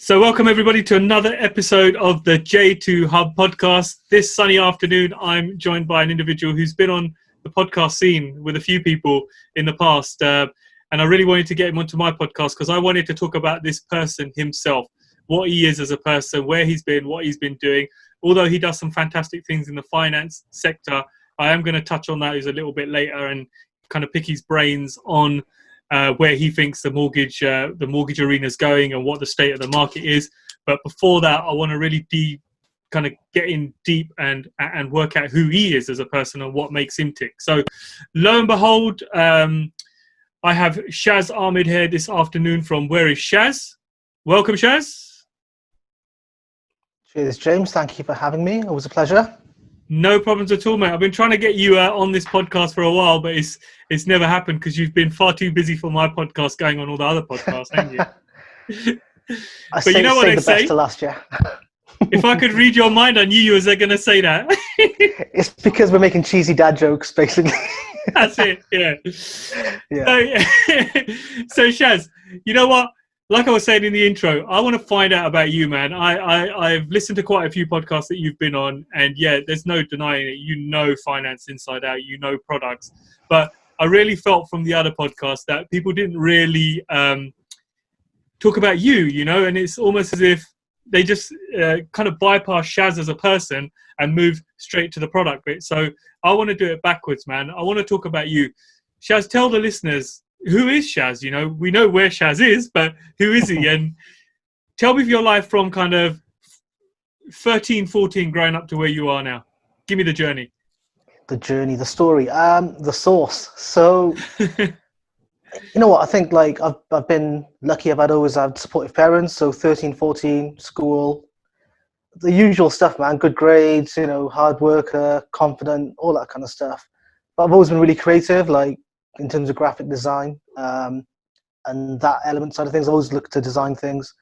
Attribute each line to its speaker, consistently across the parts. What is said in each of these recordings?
Speaker 1: So welcome everybody to another episode of the 𝗕𝗂𝗃𝗏 podcast. This sunny afternoon, I'm joined by an individual who's been on the podcast scene with a few people in the past. And I really wanted to get him onto my podcast because I wanted to talk about this person himself, what he is as a person, where he's been, what he's been doing. Although he does some fantastic things in the finance sector, I am going to touch on that a little bit later and kind of pick his brains on where he thinks the mortgage arena is going and what the state of the market is. But before that, I want to really kind of get in deep and work out who he is as a person and what makes him tick. So lo and behold, I have Shaz Ahmed here this afternoon from 𝗪𝗍∗ Welcome, Shaz.
Speaker 2: Cheers, James. Thank you for having me. It was a pleasure.
Speaker 1: No problems at all, mate. I've been trying to get you on this podcast for a while, but it's never happened because you've been far too busy for my podcast going on all the other podcasts, haven't you? But you know what they say? Best to last year. If I could read your mind, I knew you was going to say that.
Speaker 2: It's because we're making cheesy dad jokes, basically.
Speaker 1: That's it, yeah. So Shaz, you know what? Like I was saying in the intro, I want to find out about you, man. I've listened to quite a few podcasts that you've been on, and yeah, there's no denying it. You know finance inside out, you know products. But I really felt from the other podcasts that people didn't really talk about you, you know, and it's almost as if they just kind of bypass Shaz as a person and move straight to the product bit. So I want to do it backwards, man. I want to talk about you. Shaz, tell the listeners, who is Shaz? You know, we know where Shaz is, but who is he? And tell me of your life from kind of 13, 14, growing up to where you are now. Give me the journey.
Speaker 2: The journey, the story, the source. So, you know what? I think like I've been lucky. I've always had supportive parents. So 13, 14, school, the usual stuff, man. Good grades, you know, hard worker, confident, all that kind of stuff. But I've always been really creative, like in terms of graphic design and that element side of things. I always look to design things,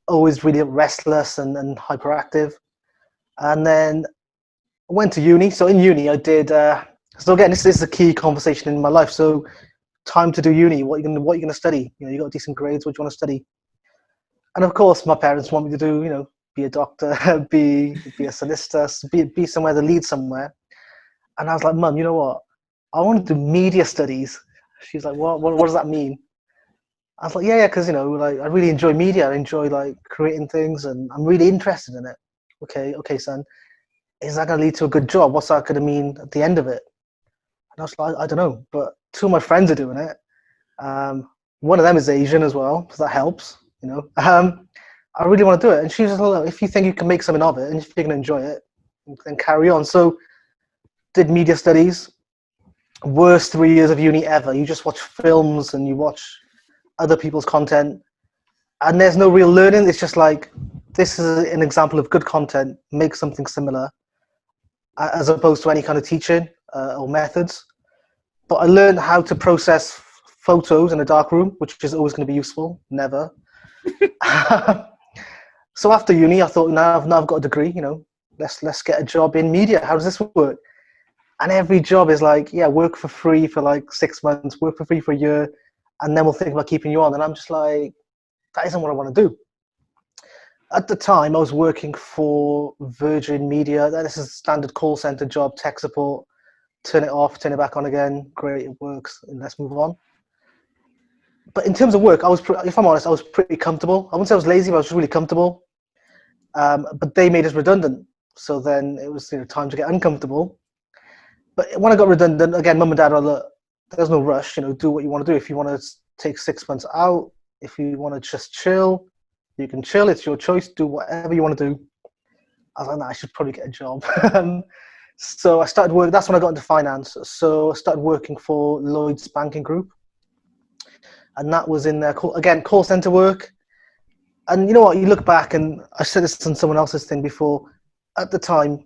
Speaker 2: always really restless and hyperactive. And then I went to uni. So in uni I did, so again, this is a key conversation in my life. So time to do uni, what are you going to study? You know, you got decent grades, what do you want to study? And of course my parents want me to do, you know, be a doctor, be a solicitor, be somewhere to lead somewhere. And I was like, Mum, you know what? I want to do media studies. She's like, what does that mean? I was like, yeah, because, you know, like I really enjoy media. I enjoy like creating things and I'm really interested in it. Okay, son. Is that going to lead to a good job? What's that going to mean at the end of it? And I was like, I don't know. But two of my friends are doing it. One of them is Asian as well, so that helps, you know. I really want to do it. And she was like, look, if you think you can make something of it and if you're going to enjoy it, then carry on. So did media studies. Worst 3 years of uni ever. You just watch films and you watch other people's content and there's no real learning. It's just like, this is an example of good content, make something similar, as opposed to any kind of teaching or methods. But I learned how to process photos in a dark room, which is always going to be useful. Never. So after uni, I thought, now I've got a degree, you know, let's get a job in media. How does this work? And every job is like, yeah, work for free for like 6 months, work for free for a year, and then we'll think about keeping you on. And I'm just like, that isn't what I want to do. At the time, I was working for Virgin Media. This is a standard call center job, tech support, turn it off, turn it back on again. Great, it works, and let's move on. But in terms of work, if I'm honest, I was pretty comfortable. I wouldn't say I was lazy, but I was just really comfortable. But they made us redundant. So then it was, you know, time to get uncomfortable. But when I got redundant, again, Mum and Dad were like, there's no rush, you know, do what you want to do. If you want to take 6 months out, if you want to just chill, you can chill. It's your choice. Do whatever you want to do. I was like, nah, I should probably get a job. So I started working. That's when I got into finance. So I started working for Lloyd's Banking Group. And that was in there, again, call center work. And you know what? You look back, and I said this on someone else's thing before. At the time,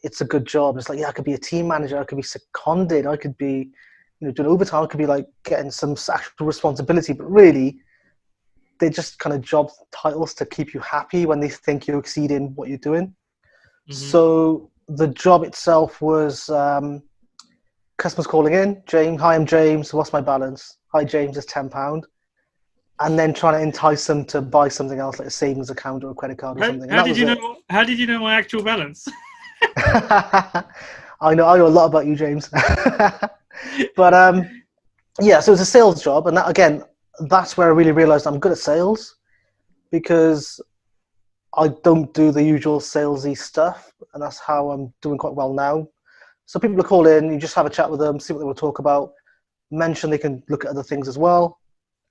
Speaker 2: it's a good job. It's like, yeah, I could be a team manager. I could be seconded. I could be, you know, doing overtime. I could be like getting some actual responsibility. But really, they're just kind of job titles to keep you happy when they think you're exceeding what you're doing. Mm-hmm. So the job itself was customers calling in. James, hi, I'm James. What's my balance? Hi, James, it's £10. and then trying to entice them to buy something else, like a savings account or a credit card or something.
Speaker 1: How did you know? How did you know my actual balance?
Speaker 2: I know a lot about you, James. But yeah, so it's a sales job, and that, again, that's where I really realized I'm good at sales, because I don't do the usual salesy stuff, and that's how I'm doing quite well now. So people will call in, you just have a chat with them, see what they want to talk about, mention they can look at other things as well,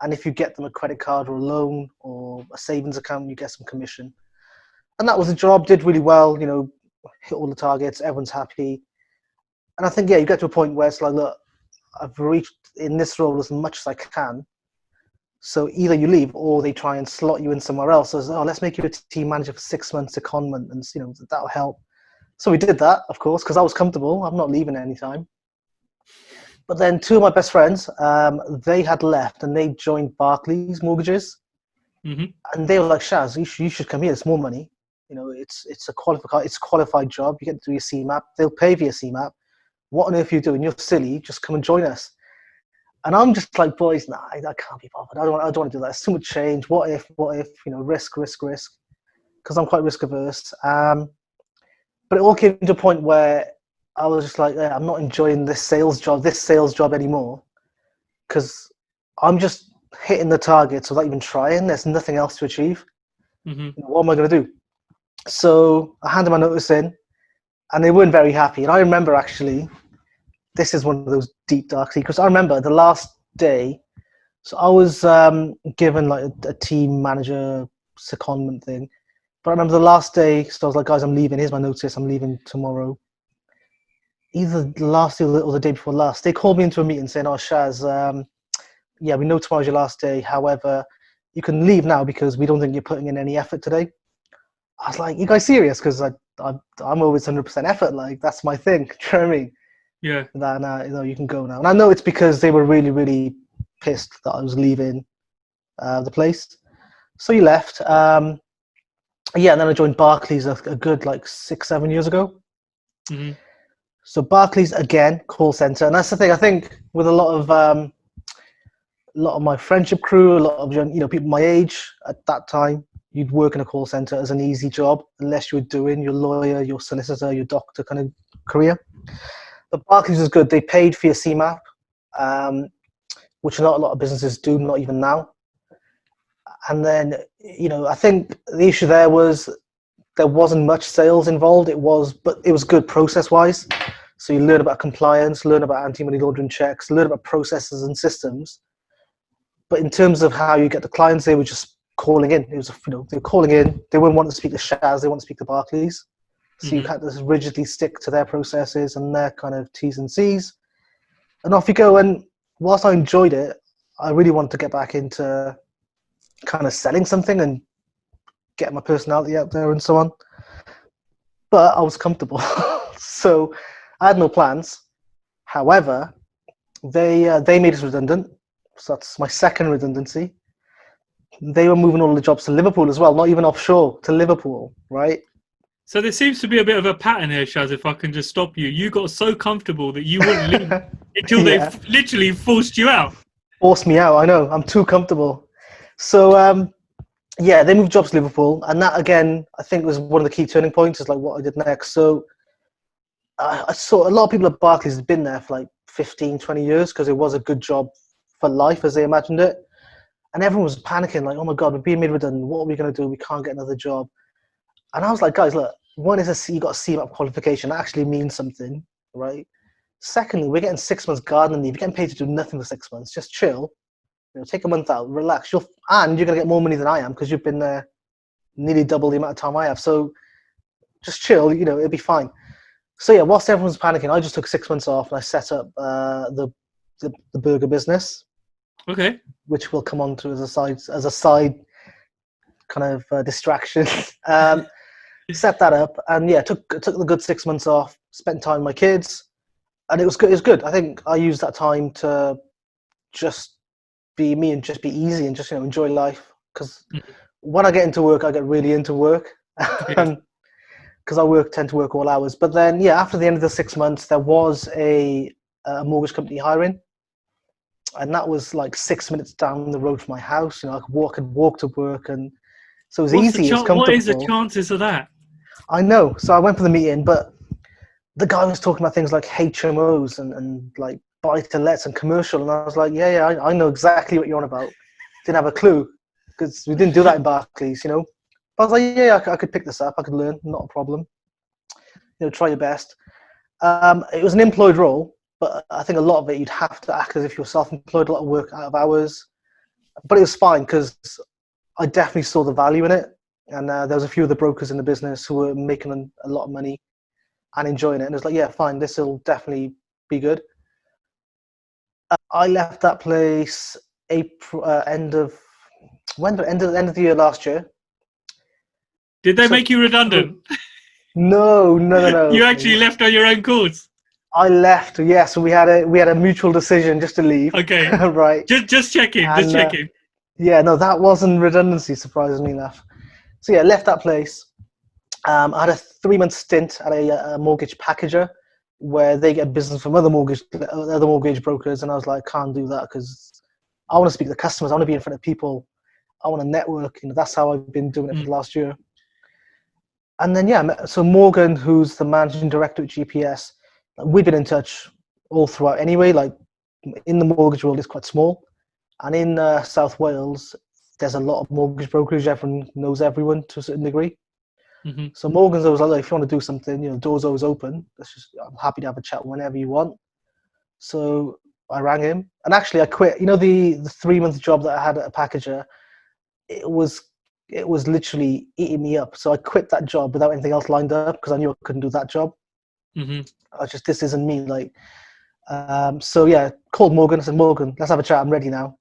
Speaker 2: and if you get them a credit card or a loan or a savings account, you get some commission. And that was the job. Did really well, you know, hit all the targets, everyone's happy. And I think, yeah, you get to a point where it's like, look, I've reached in this role as much as I can. So either you leave or they try and slot you in somewhere else. So, oh, let's make you a team manager for 6 months secondment, and you know, that'll help. So we did that, of course, because I was comfortable. I'm not leaving anytime. But then two of my best friends, they had left and they joined Barclays Mortgages.
Speaker 1: Mm-hmm.
Speaker 2: And they were like, Shaz, you should come here. It's more money. You know, it's a qualified job. You get to do your CMAP. They'll pay for your CMAP. What on earth are you doing? You're silly. Just come and join us. And I'm just like, boys, nah, I can't be bothered. I don't want to do that. It's too much change. What if, you know, risk. Because I'm quite risk averse. But it all came to a point where I was just like, I'm not enjoying this sales job anymore, because I'm just hitting the targets without even trying. There's nothing else to achieve.
Speaker 1: Mm-hmm.
Speaker 2: What am I going to do? So I handed my notice in, and they weren't very happy. And I remember, actually, this is one of those deep, dark secrets. I remember the last day, so I was given like a team manager secondment thing. But I remember the last day, so I was like, guys, I'm leaving. Here's my notice. I'm leaving tomorrow. Either the last day or the day before last, they called me into a meeting saying, oh, Shaz, yeah, we know tomorrow's your last day. However, you can leave now because we don't think you're putting in any effort today. I was like, you guys serious? Because I'm always 100% effort. Like, that's my thing. Do you know what I mean?
Speaker 1: Yeah.
Speaker 2: That, you know, you can go now. And I know it's because they were really, really pissed that I was leaving the place. So he left. Yeah, and then I joined Barclays a good like 6-7 years ago.
Speaker 1: Mm-hmm.
Speaker 2: So Barclays, again, call center. And that's the thing, I think, with a lot of my friendship crew, a lot of, you know, people my age at that time, you'd work in a call center as an easy job unless you were doing your lawyer, your solicitor, your doctor kind of career. But Barclays was good. They paid for your CMAP, which not a lot of businesses do, not even now. And then, you know, I think the issue there was there wasn't much sales involved. But it was good process-wise. So you learn about compliance, learn about anti-money laundering checks, learn about processes and systems. But in terms of how you get the clients, they were just calling in. It was, you know, they were calling in. They wouldn't want to speak to Shaz. They want to speak to Barclays. So you had to rigidly stick to their processes and their kind of T's and C's. And off you go. And whilst I enjoyed it, I really wanted to get back into kind of selling something and get my personality out there and so on. But I was comfortable. So I had no plans. However, they made us redundant. So that's my second redundancy. They were moving all the jobs to Liverpool as well, not even offshore, to Liverpool, right?
Speaker 1: So there seems to be a bit of a pattern here, Shaz, if I can just stop you. You got so comfortable that you wouldn't leave until they literally forced you out.
Speaker 2: Forced me out, I know. I'm too comfortable. So, yeah, they moved jobs to Liverpool. And that, again, I think was one of the key turning points, is like what I did next. So I saw a lot of people at Barclays had been there for like 15, 20 years because it was a good job for life as they imagined it. And everyone was panicking, like, oh my God, we're being made redundant. What are we going to do? We can't get another job. And I was like, guys, look, one is you got a CMAP qualification. That actually means something, right? Secondly, we're getting 6 months gardening leave. You're getting paid to do nothing for 6 months. Just chill. You know, take a month out, relax. And you're going to get more money than I am because you've been there nearly double the amount of time I have. So just chill, you know, it'll be fine. So yeah, whilst everyone's panicking, I just took 6 months off and I set up the burger business. Okay. Which we'll come on to as a side kind of distraction. Set that up, and yeah, took the good 6 months off, spent time with my kids, and it was good. It was good. I think I used that time to just be me and just be easy and just, you know, enjoy life. Because when I get into work, I get really into work, because I tend to work all hours. But then, yeah, after the end of the 6 months, there was a mortgage company hiring. and that was like 6 minutes down the road from my house. You know, I could walk to work, and so it was easy. It was comfortable.
Speaker 1: What is the chances of that?
Speaker 2: I know. So I went for the meeting, but the guy was talking about things like HMOs and like buy-to-lets and commercial, and I was like, I know exactly what you're on about. Didn't have a clue because we didn't do that in Barclays, you know. But I was like, I could pick this up. I could learn, not a problem. You know, try your best. It was an employed role, but I think a lot of it you'd have to act as if you're self-employed, a lot of work out of hours. But it was fine because I definitely saw the value in it, and there was a few of the brokers in the business who were making a lot of money and enjoying it. And it was like, yeah, fine, this will definitely be good. I left that place end of the year last year.
Speaker 1: Did they make you redundant?
Speaker 2: No.
Speaker 1: You actually left on your own cause.
Speaker 2: I left. Yes, so we had a mutual decision just to leave.
Speaker 1: Okay.
Speaker 2: Right.
Speaker 1: Just checking. Just checking.
Speaker 2: Yeah, no, that wasn't redundancy, surprisingly enough. So yeah, left that place. I had a 3-month stint at a mortgage packager where they get business from other mortgage brokers, and I was like, can't do that because I want to speak to customers. I want to be in front of people. I want to network. You know, that's how I've been doing it for the last year. And then so Morgan, who's the managing director at GPS, we've been in touch all throughout. Anyway, like in the mortgage world, it's quite small, and in South Wales, there's a lot of mortgage brokers. Everyone knows everyone to a certain degree.
Speaker 1: Mm-hmm.
Speaker 2: So Morgan's always like, if you want to do something, you know, door's always open. I'm happy to have a chat whenever you want. So I rang him, and actually I quit. You know, the 3-month job that I had at a packager, it was literally eating me up. So I quit that job without anything else lined up because I knew I couldn't do that job.
Speaker 1: Mm-hmm.
Speaker 2: This isn't me. Like, so yeah, called Morgan. I said, Morgan, let's have a chat. I'm ready now.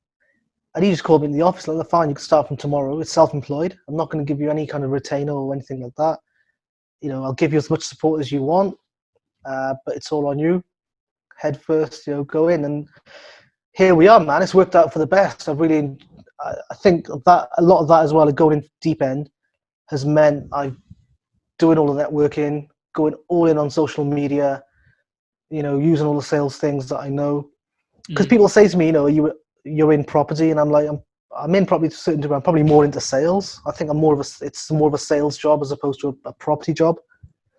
Speaker 2: And he just called me in the office. Like, fine, you can start from tomorrow. It's self-employed. I'm not going to give you any kind of retainer or anything like that. You know, I'll give you as much support as you want, but it's all on you. Head first, you know, go in. And here we are, man. It's worked out for the best. I think that a lot of that as well, like going in deep end, has meant I'm doing all the networking, going all in on social media, you know, using all the sales things that I know. Because people say to me, you know, you're in property, and I'm like, I'm in property to a certain degree. I'm probably more into sales. I think it's more of a sales job as opposed to a property job.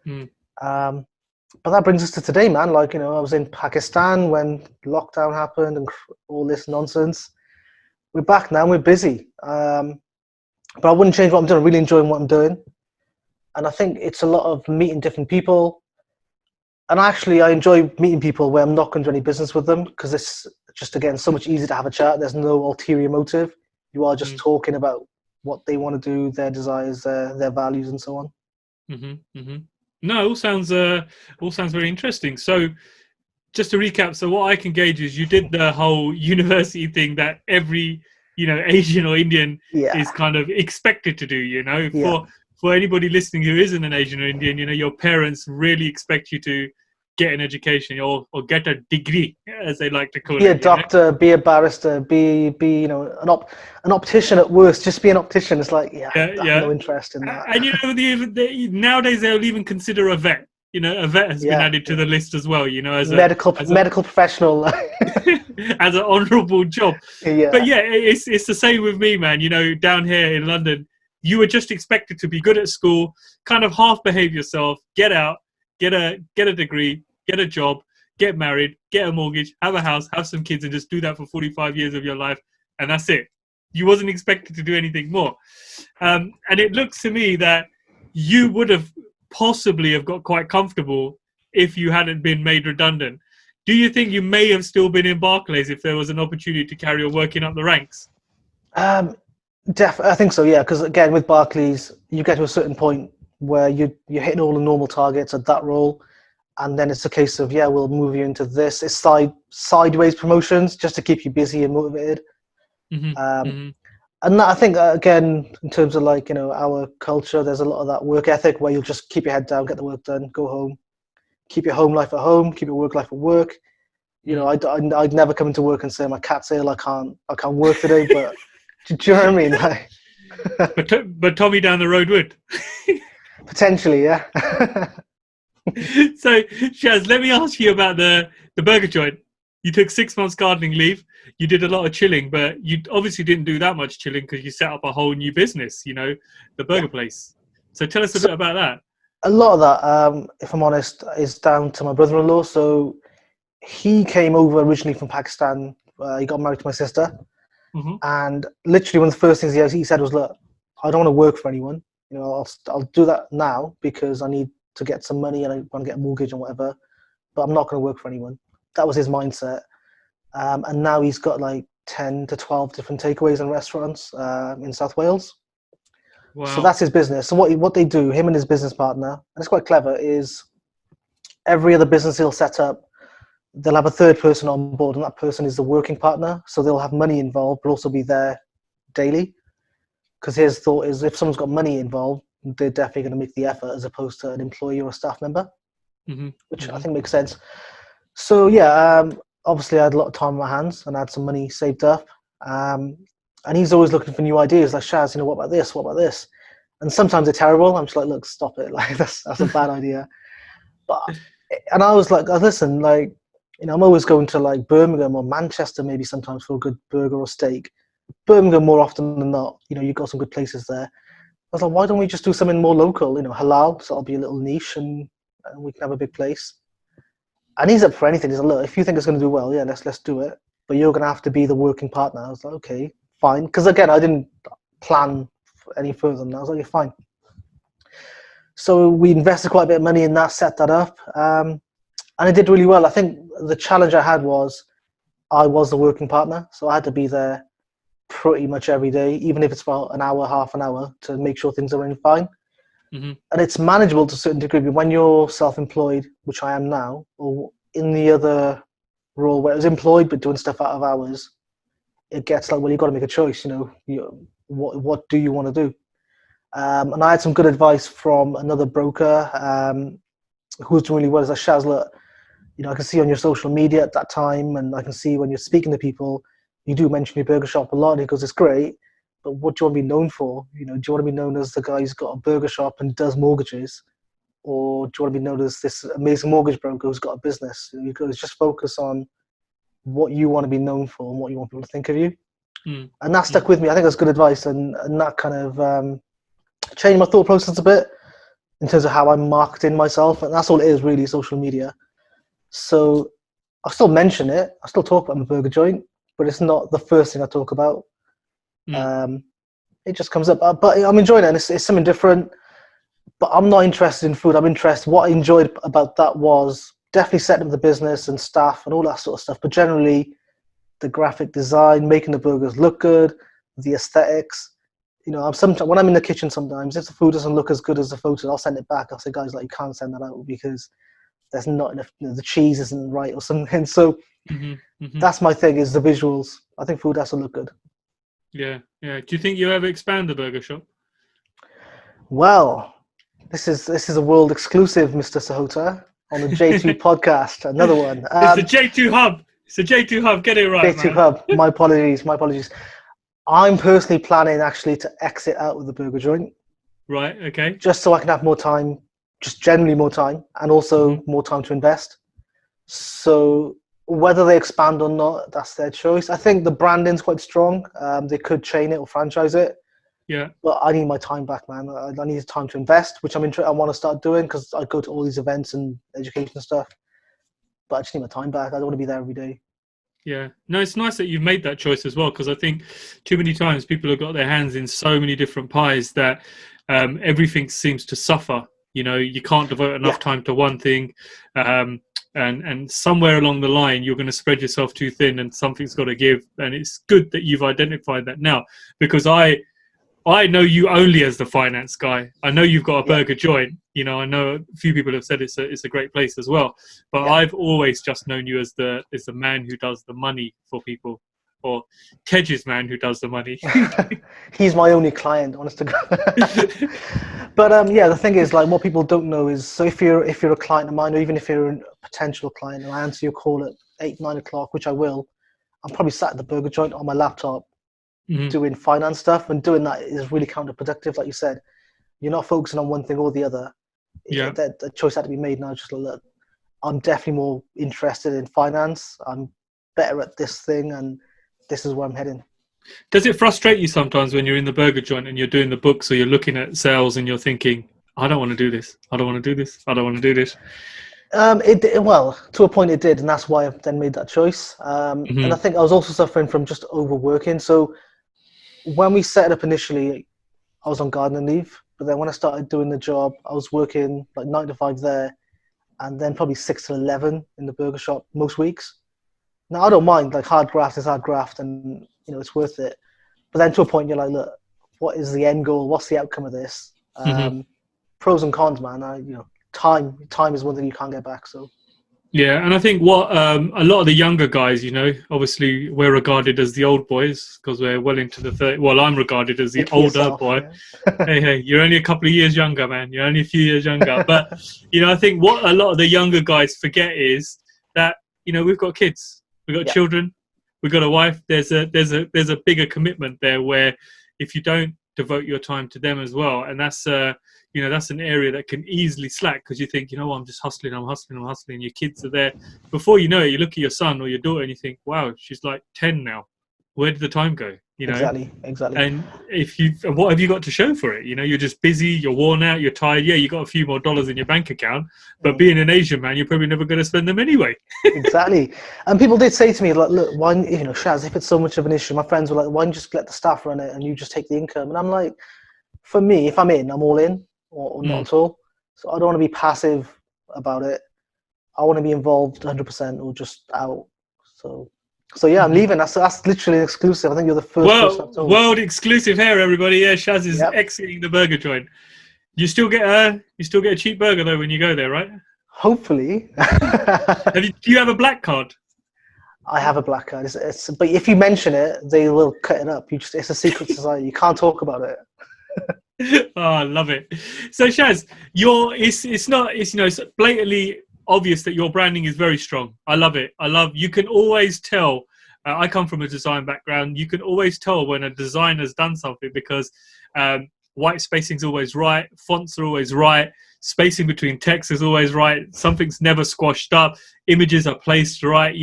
Speaker 2: But that brings us to today, man. Like, you know, I was in Pakistan when lockdown happened and all this nonsense. We're back now. We're busy. But I wouldn't change what I'm doing. I'm really enjoying what I'm doing. And I think it's a lot of meeting different people. And actually, I enjoy meeting people where I'm not going to do any business with them because it's just, again, so much easier to have a chat. There's no ulterior motive. You are just talking about what they want to do, their desires, their values, and so on.
Speaker 1: Mm-hmm. Mm-hmm. No, it all sounds very interesting. So, just to recap, so what I can gauge is you did the whole university thing that every, you know, Asian or Indian is kind of expected to do. You know, for anybody listening who isn't an Asian or Indian, you know, your parents really expect you to get an education or get a degree, as they like to call it.
Speaker 2: Be a doctor, be a barrister, be you know, an optician at worst. Just be an optician. It's like, I have no interest in that.
Speaker 1: And you know, nowadays they'll even consider a vet. You know, a vet has been added to the list as well. You know, as
Speaker 2: medical professional,
Speaker 1: as an honourable job. Yeah. But yeah, it's the same with me, man. You know, down here in London, you were just expected to be good at school, kind of half behave yourself, get out, get a degree, get a job, get married, get a mortgage, have a house, have some kids, and just do that for 45 years of your life, and that's it. You wasn't expected to do anything more. And it looks to me that you would have possibly have got quite comfortable if you hadn't been made redundant. Do you think you may have still been in Barclays if there was an opportunity to carry on working up the ranks?
Speaker 2: Definitely, I think so, yeah. Because again, with Barclays, you get to a certain point where you're hitting all the normal targets at that role, and then it's a case of, we'll move you into this. It's sideways promotions just to keep you busy and motivated. And that, I think, again, in terms of like, you know, our culture, there's a lot of that work ethic where you'll just keep your head down, get the work done, go home, keep your home life at home, keep your work life at work. You know, I'd never come into work and say my cat's ill, I can't work today. But do you know what I mean? Like,
Speaker 1: but Tommy down the road would.
Speaker 2: Potentially, yeah.
Speaker 1: So, Shaz, let me ask you about the burger joint. you took 6 months gardening leave. You did a lot of chilling, but you obviously didn't do that much chilling because you set up a whole new business, you know, the burger place. So tell us a bit about that.
Speaker 2: A lot of that, if I'm honest, is down to my brother-in-law. So he came over originally from Pakistan. He got married to my sister. And literally one of the first things he said was, look, I don't want to work for anyone. You know, I'll do that now because I need to get some money and I want to get a mortgage and whatever, but I'm not going to work for anyone. That was his mindset. And now he's got like 10 to 12 different takeaways and restaurants in South Wales. Wow. So that's his business. So what they do, him and his business partner, and it's quite clever, is every other business he'll set up, they'll have a third person on board, and that person is the working partner. So they'll have money involved, but also be there daily. Because his thought is if someone's got money involved, they're definitely going to make the effort as opposed to an employee or a staff member, which I think makes sense. So yeah, obviously I had a lot of time on my hands and I had some money saved up. And he's always looking for new ideas, like, Shaz, you know, what about this? What about this? And sometimes they're terrible. I'm just like, look, stop it. Like, that's a bad idea. And I was like, listen, like, you know, I'm always going to like Birmingham or Manchester maybe sometimes for a good burger or steak. Birmingham more often than not, you know, you've got some good places there. I was like, why don't we just do something more local, you know, halal, so it'll be a little niche and we can have a big place. And he's up for anything. He's like, look, if you think it's going to do well, yeah, let's do it. But you're going to have to be the working partner. I was like, okay, fine. Because again, I didn't plan any further than that. I was like, okay, fine. So we invested quite a bit of money in that, set that up. And it did really well. I think the challenge I had was I was the working partner. So I had to be there pretty much every day, even if it's about an hour, half an hour, to make sure things are running fine. And it's manageable to a certain degree. But when you're self-employed, which I am now, or in the other role where I was employed but doing stuff out of hours, it gets like, well, you've got to make a choice, you know, what do you want to do? And I had some good advice from another broker who was doing really well. He's like, Shaz, look, you know, I can see on your social media at that time, and I can see when you're speaking to people, you do mention your burger shop a lot. And he goes, it's great, but what do you want to be known for? You know, do you want to be known as the guy who's got a burger shop and does mortgages? Or do you want to be known as this amazing mortgage broker who's got a business? You goes, just focus on what you want to be known for and what you want people to think of you. And that stuck with me. I think that's good advice. And that kind of changed my thought process a bit in terms of how I'm marketing myself. And that's all it is, really, social media. So I still mention it. I still talk about my burger joint, but it's not the first thing I talk about. It just comes up. But I'm enjoying it. And it's something different. But I'm not interested in food. I'm interested. What I enjoyed about that was definitely setting up the business and staff and all that sort of stuff. But generally, the graphic design, making the burgers look good, the aesthetics. You know, when I'm in the kitchen sometimes, if the food doesn't look as good as the photos, I'll send it back. I'll say, guys, like, you can't send that out because there's not enough, you know, the cheese isn't right or something. So that's my thing, is the visuals. I think food has to look good.
Speaker 1: Yeah. Do you think you'll ever expand the burger shop?
Speaker 2: Well, this is a world exclusive, Mr. Sahota, on the J2 podcast. Another one.
Speaker 1: It's the J2 Hub. It's the J2 Hub. Get it right,
Speaker 2: J2 Hub. My apologies. I'm personally planning actually to exit out with the burger joint.
Speaker 1: Right. Okay.
Speaker 2: Just so I can have more time, just generally more time, and also more time to invest. So whether they expand or not, that's their choice. I think the branding's quite strong. They could chain it or franchise it.
Speaker 1: Yeah.
Speaker 2: But I need my time back, man. I need time to invest, which I want to start doing because I go to all these events and education stuff. But I just need my time back. I don't want to be there every day.
Speaker 1: Yeah. No, it's nice that you've made that choice as well, because I think too many times people have got their hands in so many different pies that everything seems to suffer. You know, you can't devote enough time to one thing. And somewhere along the line, you're going to spread yourself too thin and something's got to give. And it's good that you've identified that now, because I know you only as the finance guy. I know you've got a burger joint. You know, I know a few people have said it's a great place as well. But I've always just known you as the man who does the money for people, or Tej's man who does the money.
Speaker 2: He's my only client, honest to God. But the thing is, like, what people don't know is, so if you're a client of mine, or even if you're a potential client, and I answer your call at 8, 9 o'clock, which I will, I'm probably sat at the burger joint on my laptop. Doing finance stuff, and doing that is really counterproductive. Like you said, you're not focusing on one thing or the other. That choice had to be made. Now, just look, I'm definitely more interested in finance. I'm better at this thing, and this is where I'm heading.
Speaker 1: Does it frustrate you sometimes when you're in the burger joint and you're doing the books, or you're looking at sales and you're thinking, I don't want to do this. I don't want to do this. I don't want to do this.
Speaker 2: Well, to a point it did, and that's why I've then made that choice. And I think I was also suffering from just overworking. So when we set it up initially, I was on gardening leave, but then when I started doing the job, I was working like 9 to 5 there, and then probably 6 to 11 in the burger shop most weeks. Now I don't mind, like hard graft is hard graft, and it's worth it. But then to a point you're like, look, what is the end goal? What's the outcome of this? Pros and cons, man. Time is one thing you can't get back. So
Speaker 1: yeah, and I think what a lot of the younger guys, obviously we're regarded as the old boys because we're well into the 30s. Well, I'm regarded as the older boy. Yeah. Hey, you're only a couple of years younger, man. You're only a few years younger. But I think what a lot of the younger guys forget is that we've got kids, we've got children, we've got a wife. There's a bigger commitment there where if you don't devote your time to them as well, and that's that's an area that can easily slack because you think, I'm just hustling. Your kids are there. Before you know it, you look at your son or your daughter and you think, wow, she's like 10 now. Where did the time go?
Speaker 2: Exactly.
Speaker 1: And what have you got to show for it? You're just busy, you're worn out, you're tired. Yeah, you got a few more dollars in your bank account, but being an Asian man, you're probably never going to spend them anyway.
Speaker 2: Exactly. And people did say to me, like, look, why, Shaz, if it's so much of an issue, my friends were like, why don't you just let the staff run it and you just take the income? And I'm like, for me, if I'm in, I'm all in. Or not at all. So I don't want to be passive about it. I want to be involved 100% or just out. So yeah, I'm leaving. That's literally exclusive. I think you're the first person I've told.
Speaker 1: World exclusive here, everybody. Yeah, Shaz is exiting the burger joint. You still get a cheap burger though when you go there, right?
Speaker 2: Hopefully.
Speaker 1: Do you have a black card?
Speaker 2: I have a black card. But if you mention it, they will cut it up. It's a secret society. You can't talk about it.
Speaker 1: Oh, I love it. So Shaz, it's blatantly obvious that your branding is very strong. I love it. You can always tell. I come from a design background. You can always tell when a designer's done something because white spacing is always right, fonts are always right, spacing between text is always right, something's never squashed up, images are placed right.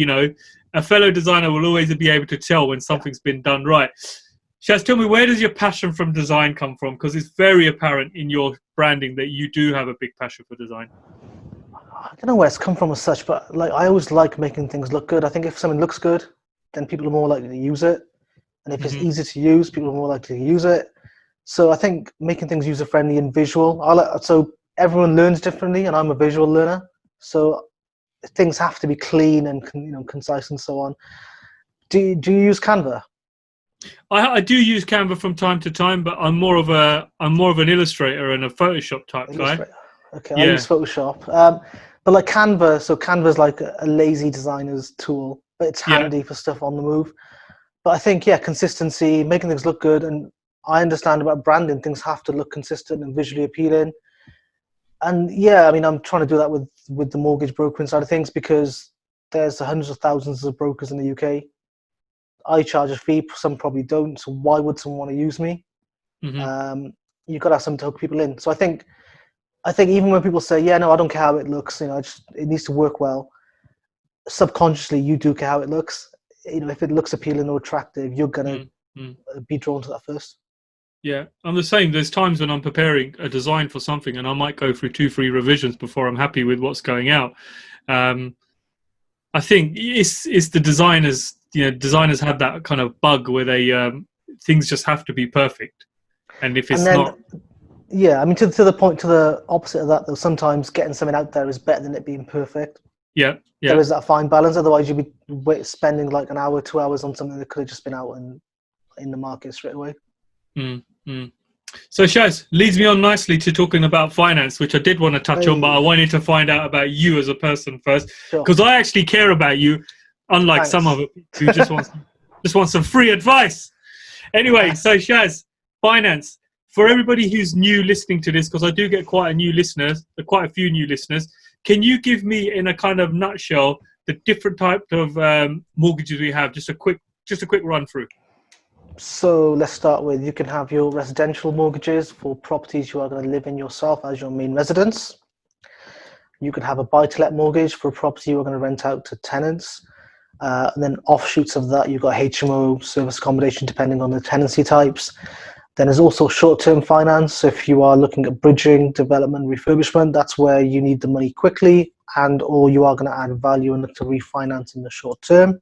Speaker 1: A fellow designer will always be able to tell when something's been done right. Shaz, tell me, where does your passion from design come from? Because it's very apparent in your branding that you do have a big passion for design.
Speaker 2: I don't know where it's come from as such, but I always like making things look good. I think if something looks good, then people are more likely to use it. And if it's easy to use, people are more likely to use it. So I think making things user-friendly and visual. So everyone learns differently, and I'm a visual learner. So things have to be clean and concise and so on. Do you use Canva?
Speaker 1: I do use Canva from time to time, but I'm more of an illustrator and a Photoshop type guy.
Speaker 2: Okay, I use Photoshop. But like Canva, so Canva is like a lazy designer's tool, but it's handy for stuff on the move. But I think consistency, making things look good, and I understand about branding. Things have to look consistent and visually appealing. And I'm trying to do that with the mortgage brokering side of things because there's hundreds of thousands of brokers in the UK. I charge a fee, some probably don't, so why would someone want to use me? You've got to have something to hook people in. So I think even when people say, I don't care how it looks, it needs to work well, subconsciously you do care how it looks. If it looks appealing or attractive, you're going to be drawn to that first.
Speaker 1: Yeah, I'm the same. There's times when I'm preparing a design for something and I might go through 2-3 revisions before I'm happy with what's going out. I think it's the designers. Designers have that kind of bug where they things just have to be perfect, and if it's not,
Speaker 2: to the opposite of that though. Sometimes getting something out there is better than it being perfect.
Speaker 1: Yeah.
Speaker 2: There is that fine balance. Otherwise, you'd be spending like an hour, 2 hours on something that could have just been out and in the market straight away.
Speaker 1: So Shaz, leads me on nicely to talking about finance, which I did want to touch on, but I wanted to find out about you as a person first, because I actually care about you, unlike some other people who just want some free advice. Anyway, so Shaz, finance. For everybody who's new listening to this, because I do get quite a few new listeners, can you give me, in a kind of nutshell, the different types of mortgages we have? Just a quick run through.
Speaker 2: So let's start with, you can have your residential mortgages for properties you are going to live in yourself as your main residence. You can have a buy-to-let mortgage for a property you are going to rent out to tenants. And then offshoots of that, you've got HMO, service accommodation, depending on the tenancy types. Then there's also short-term finance. So if you are looking at bridging, development, refurbishment, that's where you need the money quickly, and or you are going to add value and look to refinance in the short term.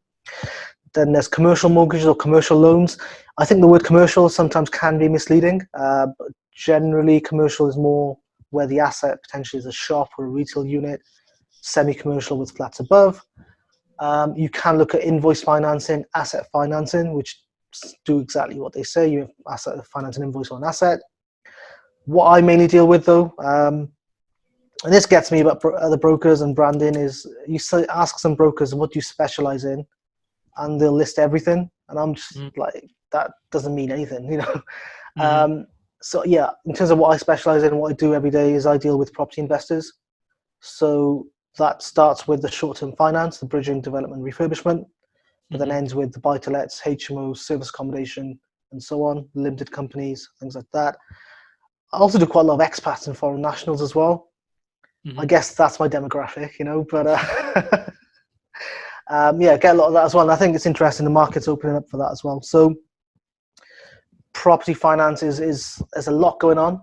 Speaker 2: Then there's commercial mortgages or commercial loans. I think the word commercial sometimes can be misleading, but generally commercial is more where the asset potentially is a shop or a retail unit, semi-commercial with flats above. You can look at invoice financing, asset financing, which do exactly what they say. You have asset finance an invoice on an asset. What I mainly deal with, though, and this gets me about other brokers and branding, is you ask some brokers, what do you specialize in? And they'll list everything. And I'm just like, that doesn't mean anything, you know? So yeah, in terms of what I specialize in, what I do every day is I deal with property investors. So that starts with the short-term finance, the bridging, development, refurbishment, but then ends with the buy-to-lets, HMOs, service accommodation, and so on, limited companies, things like that. I also do quite a lot of expats and foreign nationals as well. I guess that's my demographic, you know, but yeah, get a lot of that as well. And I think it's interesting, the market's opening up for that as well. So property finance is there's a lot going on.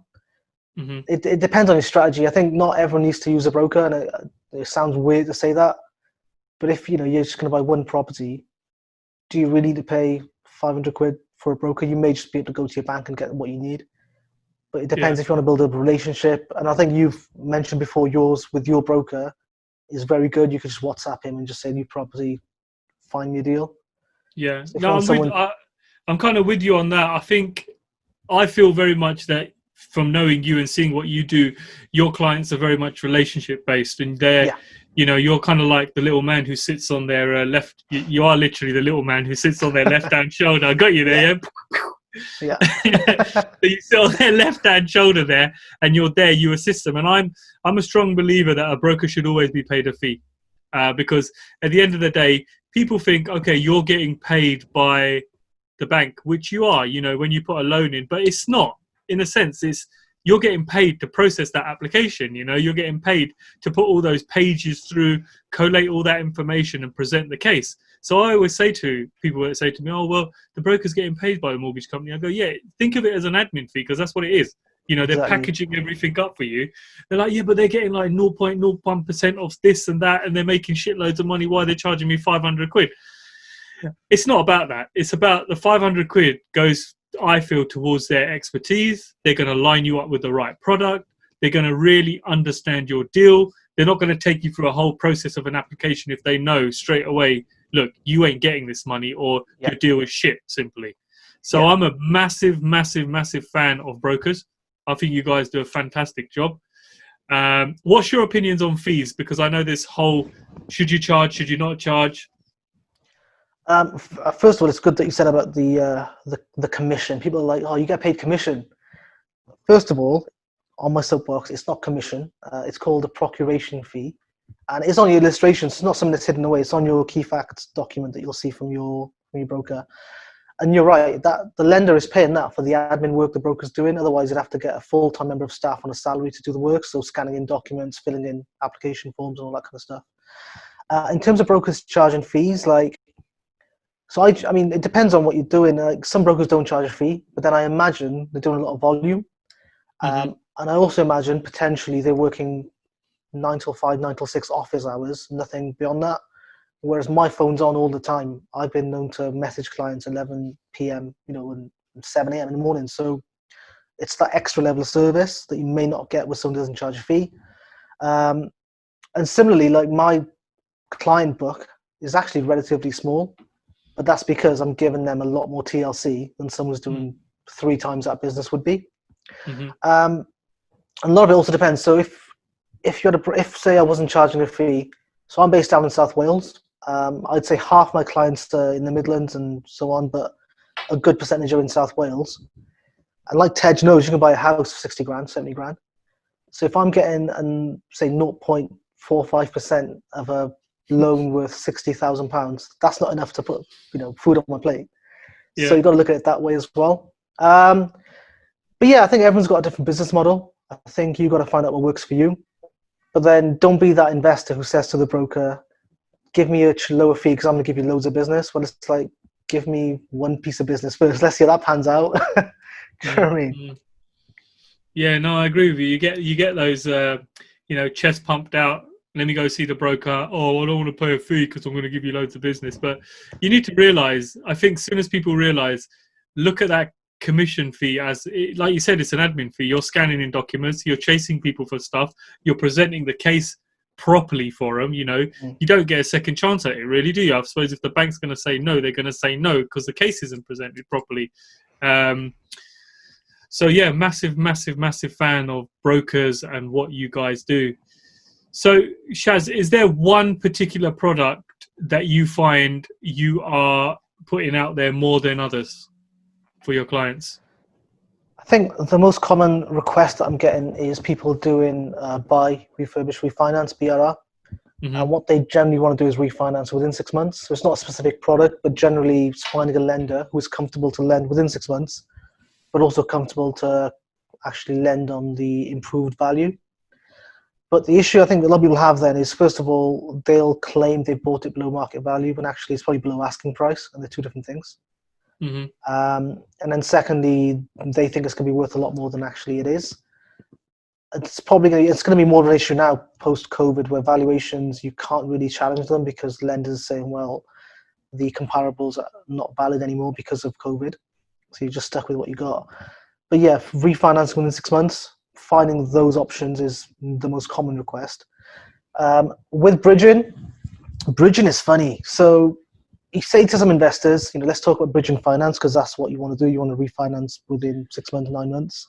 Speaker 2: It depends on your strategy. I think not everyone needs to use a broker, and it sounds weird to say that, but if you know you're just going to buy one property, do you really need to pay 500 quid for a broker? You may just be able to go to your bank and get what you need, but it depends if you want to build a relationship. And I think you've mentioned before, yours with your broker is very good. You could just WhatsApp him and just say, new property, find me a deal.
Speaker 1: Yeah,
Speaker 2: So
Speaker 1: no, I'm kind of with you on that. I feel very much that from knowing you and seeing what you do, your clients are very much relationship based, and they're, you know, you're kind of like the little man who sits on their left. You are literally the little man who sits on their left-hand shoulder. I got you there,
Speaker 2: yeah.
Speaker 1: So you sit on their left-hand shoulder there, and you're there. You assist them, and I'm a strong believer that a broker should always be paid a fee, because at the end of the day, people think, okay, you're getting paid by the bank, which you are, you know, when you put a loan in, but it's not. In a sense, you're getting paid to process that application. You know, you're getting paid to put all those pages through, collate all that information, and present the case. So I always say to people that say to me, "Oh, well, the broker's getting paid by the mortgage company." I go, "Yeah, think of it as an admin fee, because that's what it is. You know, they're packaging everything up for you." They're like, "Yeah, but they're getting like 0.01% of this and that, and they're making shitloads of money. Why are they charging me 500 quid?" It's not about that. It's about the 500 quid goes, I feel, towards their expertise. They're going to line you up with the right product. They're going to really understand your deal. They're not going to take you through a whole process of an application if they know straight away, look, you ain't getting this money, or your deal is shit, simply. So I'm a massive, massive, massive fan of brokers. I think you guys do a fantastic job. What's your opinions on fees? Because I know this whole, should you charge, should you not charge?
Speaker 2: First of all, it's good that you said about the commission. People are like, "Oh, you get paid commission." First of all, on my soapbox, it's not commission. It's called a procuration fee, and it's on your illustration. So it's not something that's hidden away. It's on your key facts document that you'll see from your broker. And you're right, that the lender is paying that for the admin work the broker's doing. Otherwise, you'd have to get a full-time member of staff on a salary to do the work. So scanning in documents, filling in application forms, and all that kind of stuff. In terms of brokers charging fees, like, so I mean, it depends on what you're doing. Like, some brokers don't charge a fee, but then I imagine they're doing a lot of volume. And I also imagine potentially they're working 9 till 5, 9 till 6 office hours, nothing beyond that. Whereas my phone's on all the time. I've been known to message clients 11 p.m., you know, and 7 a.m. in the morning. So it's that extra level of service that you may not get with someone who doesn't charge a fee. And similarly, like, my client book is actually relatively small, but that's because I'm giving them a lot more TLC than someone's doing 3 times that business would be. A lot of it also depends. So if say I wasn't charging a fee, so I'm based down in South Wales. I'd say half my clients are in the Midlands and so on, but a good percentage are in South Wales. And like Tej knows, you can buy a house for 60 grand, 70 grand. So if I'm getting, say, 0.45% of a loan worth £60,000, that's not enough to put, you know, food on my plate. So you've got to look at it that way as well. But yeah, I think everyone's got a different business model. I think you've got to find out what works for you. But then don't be that investor who says to the broker, give me a lower fee because I'm going to give you loads of business. Well, it's like, give me one piece of business first. Let's see how that pans out. Do you know what I mean?
Speaker 1: Yeah, no, I agree with you. You get those, chest pumped out. Let me go see the broker. Oh, I don't want to pay a fee because I'm going to give you loads of business. But you need to realize, I think, as soon as people realize, look at that commission fee as, like you said, it's an admin fee. You're scanning in documents. You're chasing people for stuff. You're presenting the case properly for them. You don't get a second chance at it, really, do you? I suppose if the bank's going to say no, they're going to say no because the case isn't presented properly. So yeah, massive fan of brokers and what you guys do. So Shaz, is there one particular product that you find you are putting out there more than others for your clients?
Speaker 2: I think the most common request that I'm getting is people doing buy, refurbish, refinance, BRR. And what they generally want to do is refinance within 6 months. So it's not a specific product, but generally it's finding a lender who is comfortable to lend within 6 months, but also comfortable to actually lend on the improved value. But the issue I think a lot of people have then is, first of all, they'll claim they bought it below market value, when actually it's probably below asking price, and they're two different things. And then secondly, they think it's going to be worth a lot more than actually it is. It's going to be more of an issue now post-COVID, where valuations, you can't really challenge them because lenders are saying, well, the comparables are not valid anymore because of COVID. So you're just stuck with what you got. But yeah, refinancing within 6 months, finding those options is the most common request. With bridging is funny. So you say to some investors, let's talk about bridging finance because that's what you want to do. You want to refinance within 6 months, 9 months.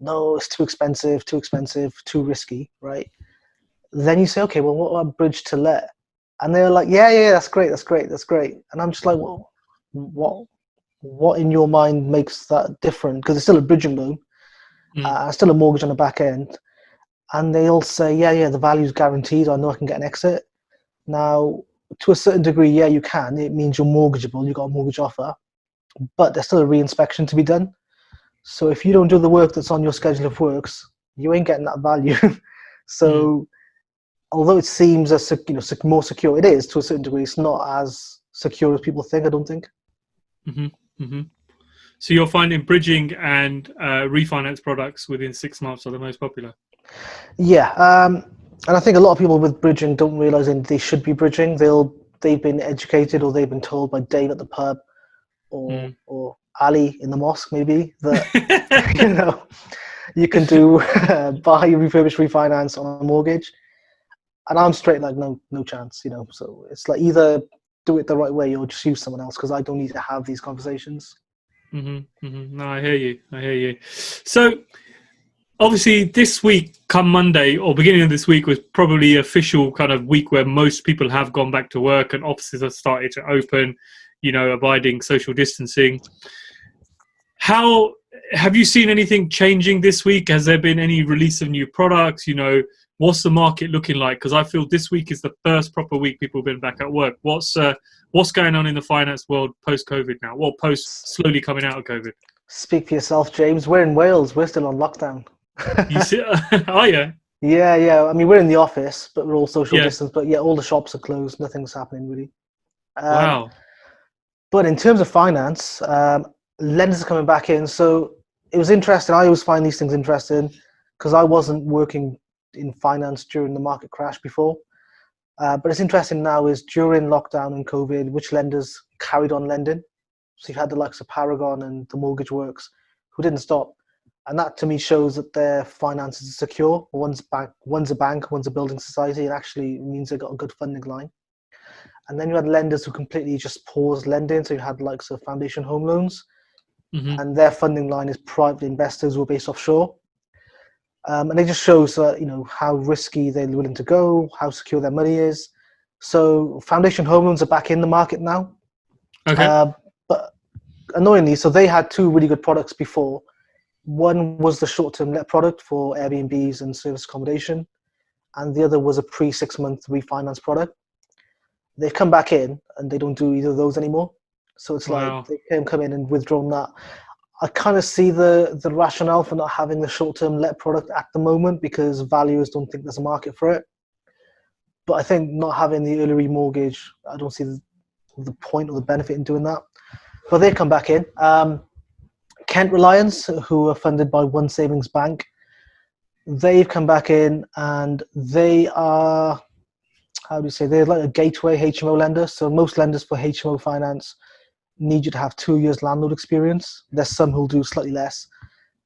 Speaker 2: No, it's too expensive, too risky, right? Then you say, okay, well, what about bridge to let? And they're like, yeah, that's great. And I'm just like, well, what in your mind makes that different? Because it's still a bridging loan, still a mortgage on the back end. And they'll say, yeah, the value's guaranteed. I know I can get an exit. Now, to a certain degree, yeah, you can. It means you're mortgageable. You've got a mortgage offer. But there's still a re-inspection to be done. So if you don't do the work that's on your schedule of works, you ain't getting that value. So although it seems more secure, it is to a certain degree. It's not as secure as people think, I don't think.
Speaker 1: So you're finding bridging and refinance products within 6 months are the most popular?
Speaker 2: Yeah, and I think a lot of people with bridging don't realise they should be bridging. They've been educated, or they've been told by Dave at the pub, or Ali in the mosque maybe, that you can do buy, refurbish, refinance on a mortgage. And I'm straight like, no chance, So it's like, either do it the right way or just use someone else, because I don't need to have these conversations.
Speaker 1: No, I hear you. So obviously this week, come Monday or beginning of this week, was probably the official kind of week where most people have gone back to work and offices have started to open, abiding social distancing. How have you seen anything changing this week? Has there been any release of new products? What's the market looking like? Because I feel this week is the first proper week people have been back at work. What's going on in the finance world post-COVID now? Well, post slowly coming out of COVID.
Speaker 2: Speak for yourself, James. We're in Wales. We're still on lockdown.
Speaker 1: You see? Are you?
Speaker 2: Yeah. I mean, we're in the office, but we're all social distance. But yeah, all the shops are closed. Nothing's happening really.
Speaker 1: Wow.
Speaker 2: But in terms of finance, lenders are coming back in. So it was interesting. I always find these things interesting because I wasn't working in finance during the market crash before. But it's interesting now is during lockdown and COVID, which lenders carried on lending. So you've had the likes of Paragon and the Mortgage Works who didn't stop. And that to me shows that their finances are secure. One's a bank, one's a building society. It actually means they've got a good funding line. And then you had lenders who completely just paused lending. So you had likes of Foundation Home Loans, and their funding line is private investors who are based offshore. And it just shows how risky they're willing to go, how secure their money is. So Foundation Home Loans are back in the market now. Okay. But annoyingly, so they had two really good products before. One was the short-term let product for Airbnbs and service accommodation, and the other was a pre-6 month refinance product. They've come back in and they don't do either of those anymore. So it's like they can come in and withdrawn that. I kind of see the rationale for not having the short-term let product at the moment because valuers don't think there's a market for it. But I think not having the early remortgage, I don't see the point or the benefit in doing that. But they come back in. Kent Reliance, who are funded by One Savings Bank, they've come back in, and they are, how do you say, they're like a gateway HMO lender. So most lenders for HMO finance need you to have 2 years landlord experience. There's some who'll do slightly less.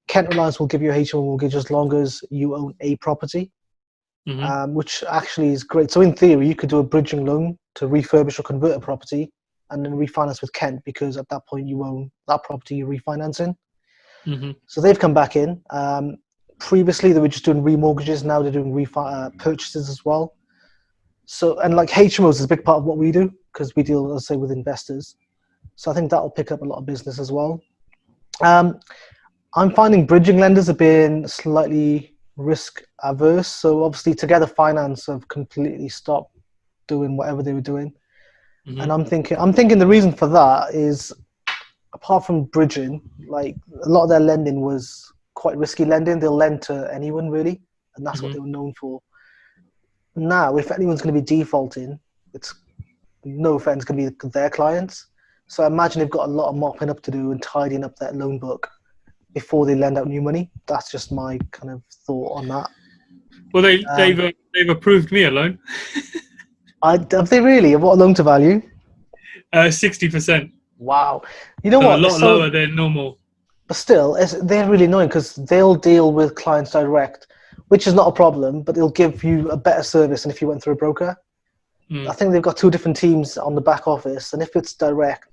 Speaker 2: Kent Reliance will give you a HMO mortgage as long as you own a property, which actually is great. So in theory, you could do a bridging loan to refurbish or convert a property and then refinance with Kent, because at that point you own that property you're refinancing. So they've come back in. Previously, they were just doing remortgages. Now they're doing purchases as well. So, and like HMOs is a big part of what we do, because we deal, let's say, with investors. So I think that'll pick up a lot of business as well. I'm finding bridging lenders have been slightly risk averse. So obviously Together Finance have completely stopped doing whatever they were doing. And I'm thinking the reason for that is, apart from bridging, like a lot of their lending was quite risky lending. They'll lend to anyone really, and that's what they were known for. Now, if anyone's going to be defaulting, it's no offense, going to be their clients. So I imagine they've got a lot of mopping up to do and tidying up that loan book before they lend out new money. That's just my kind of thought on that.
Speaker 1: Well, they've approved me a loan.
Speaker 2: Have they really? What loan to value?
Speaker 1: 60%.
Speaker 2: Wow. You know what?
Speaker 1: A lot lower than normal.
Speaker 2: But still, they're really annoying, because they'll deal with clients direct, which is not a problem, but they'll give you a better service than if you went through a broker. I think they've got 2 different teams on the back office, and if it's direct,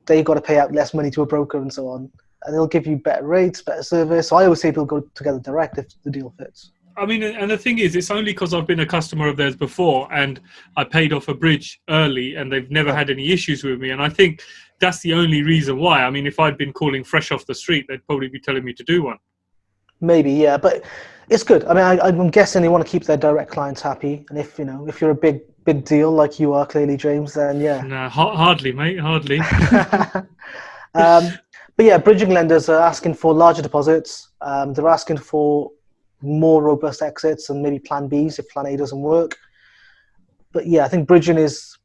Speaker 2: they've got to pay out less money to a broker and so on. And they'll give you better rates, better service. So I always say people go together direct if the deal fits.
Speaker 1: I mean, and the thing is, it's only because I've been a customer of theirs before, and I paid off a bridge early, and they've never had any issues with me. And I think that's the only reason why. I mean, if I'd been calling fresh off the street, they'd probably be telling me to do one. Maybe,
Speaker 2: yeah, but it's good. I mean, I'm guessing they want to keep their direct clients happy. And if you're a big deal like you are, clearly, James, then yeah.
Speaker 1: No, hardly, mate, hardly.
Speaker 2: But yeah, bridging lenders are asking for larger deposits. They're asking for more robust exits and maybe plan Bs if plan A doesn't work. But yeah, I think bridging is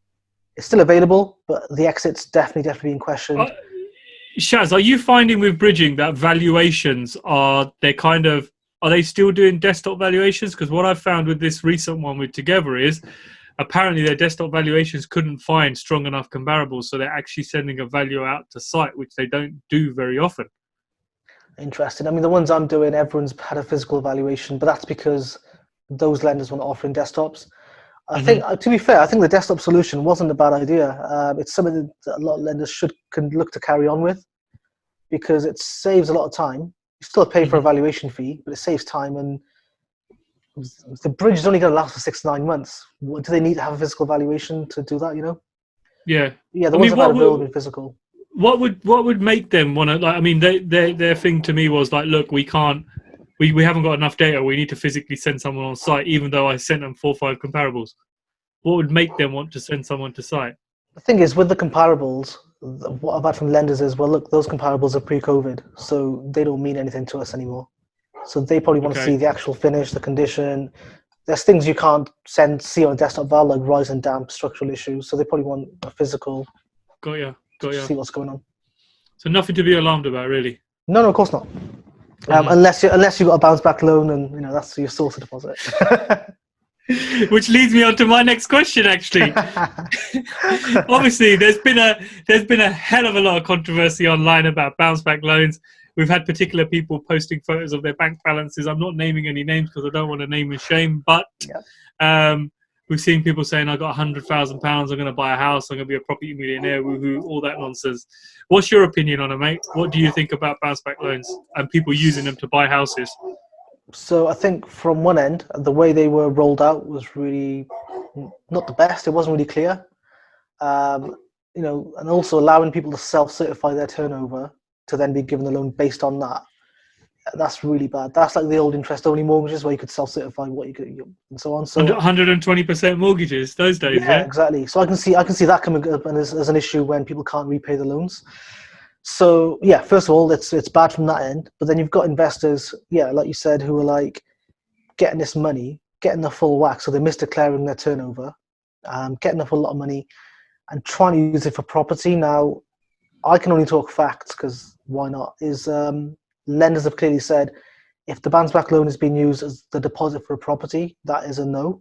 Speaker 2: still available, but the exit's definitely being questioned.
Speaker 1: Shaz, are you finding with bridging that valuations are they still doing desktop valuations? Because what I've found with this recent one with 𝗕𝗓𝗄 is apparently their desktop valuations couldn't find strong enough comparables, so they're actually sending a value out to site, which they don't do very often.
Speaker 2: Interesting. I mean, the ones I'm doing, everyone's had a physical evaluation, but that's because those lenders want to offer in desktops. I think, to be fair, I think the desktop solution wasn't a bad idea. It's something that a lot of lenders can look to carry on with, because it saves a lot of time. You still pay for a valuation fee, but it saves time, and the bridge is only going to last for 6 to 9 months. Do they need to have a physical valuation to do that?
Speaker 1: Yeah.
Speaker 2: Yeah, the ones that have will be physical.
Speaker 1: What would make them want to, like? I mean, their thing to me was like, look, we haven't got enough data. We need to physically send someone on site, even though I sent them 4 or 5 comparables. What would make them want to send someone to site?
Speaker 2: The thing is, with the comparables, what I've had from lenders is, well, look, those comparables are pre-COVID, so they don't mean anything to us anymore. So they probably want to see the actual finish, the condition. There's things you can't see on a desktop val, like rise and damp, structural issues. So they probably want a physical.
Speaker 1: Got ya.
Speaker 2: See what's going on.
Speaker 1: So nothing to be alarmed about, really.
Speaker 2: No, of course not. Unless you've got a bounce back loan, and that's your source of deposit.
Speaker 1: Which leads me on to my next question, actually. Obviously, there's been a hell of a lot of controversy online about bounce back loans. We've had particular people posting photos of their bank balances. I'm not naming any names because I don't want to name and shame, but we've seen people saying, I got £100,000, I'm going to buy a house, I'm going to be a property millionaire, woohoo, all that nonsense. What's your opinion on it, mate? What do you think about bounce back loans and people using them to buy houses?
Speaker 2: So I think from one end, the way they were rolled out was really not the best. It wasn't really clear. And also allowing people to self-certify their turnover to then be given the loan based on that. That's really bad. That's like the old interest-only mortgages where you could self-certify what you could and so on. So
Speaker 1: 120% mortgages those days. Yeah,
Speaker 2: exactly. So I can see that coming up as an issue when people can't repay the loans. So yeah, first of all, it's bad from that end. But then you've got investors, like you said, who are like getting this money getting the full whack, so they're misdeclaring their turnover, getting a whole lot of money, and trying to use it for property. Now, I can only talk facts because why not? Lenders have clearly said if the bounce back loan is being used as the deposit for a property, that is a no.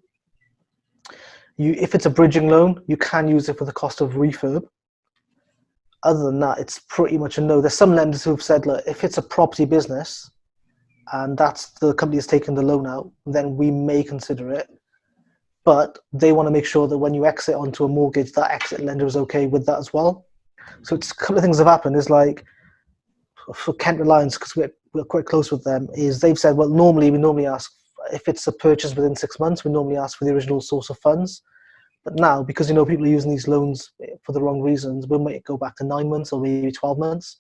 Speaker 2: If it's a bridging loan, you can use it for the cost of refurb. Other than that, it's pretty much a no. There's some lenders who've said, look, if it's a property business and that's the company that's taking the loan out, then we may consider it. But they want to make sure that when you exit onto a mortgage, that exit lender is okay with that as well. So it's a couple of things have happened. Is like for Kent Reliance, because we're quite close with them, is they've said, well, we normally ask if it's a purchase within 6 months, we normally ask for the original source of funds. But now, because people are using these loans for the wrong reasons, we might go back to 9 months or maybe 12 months.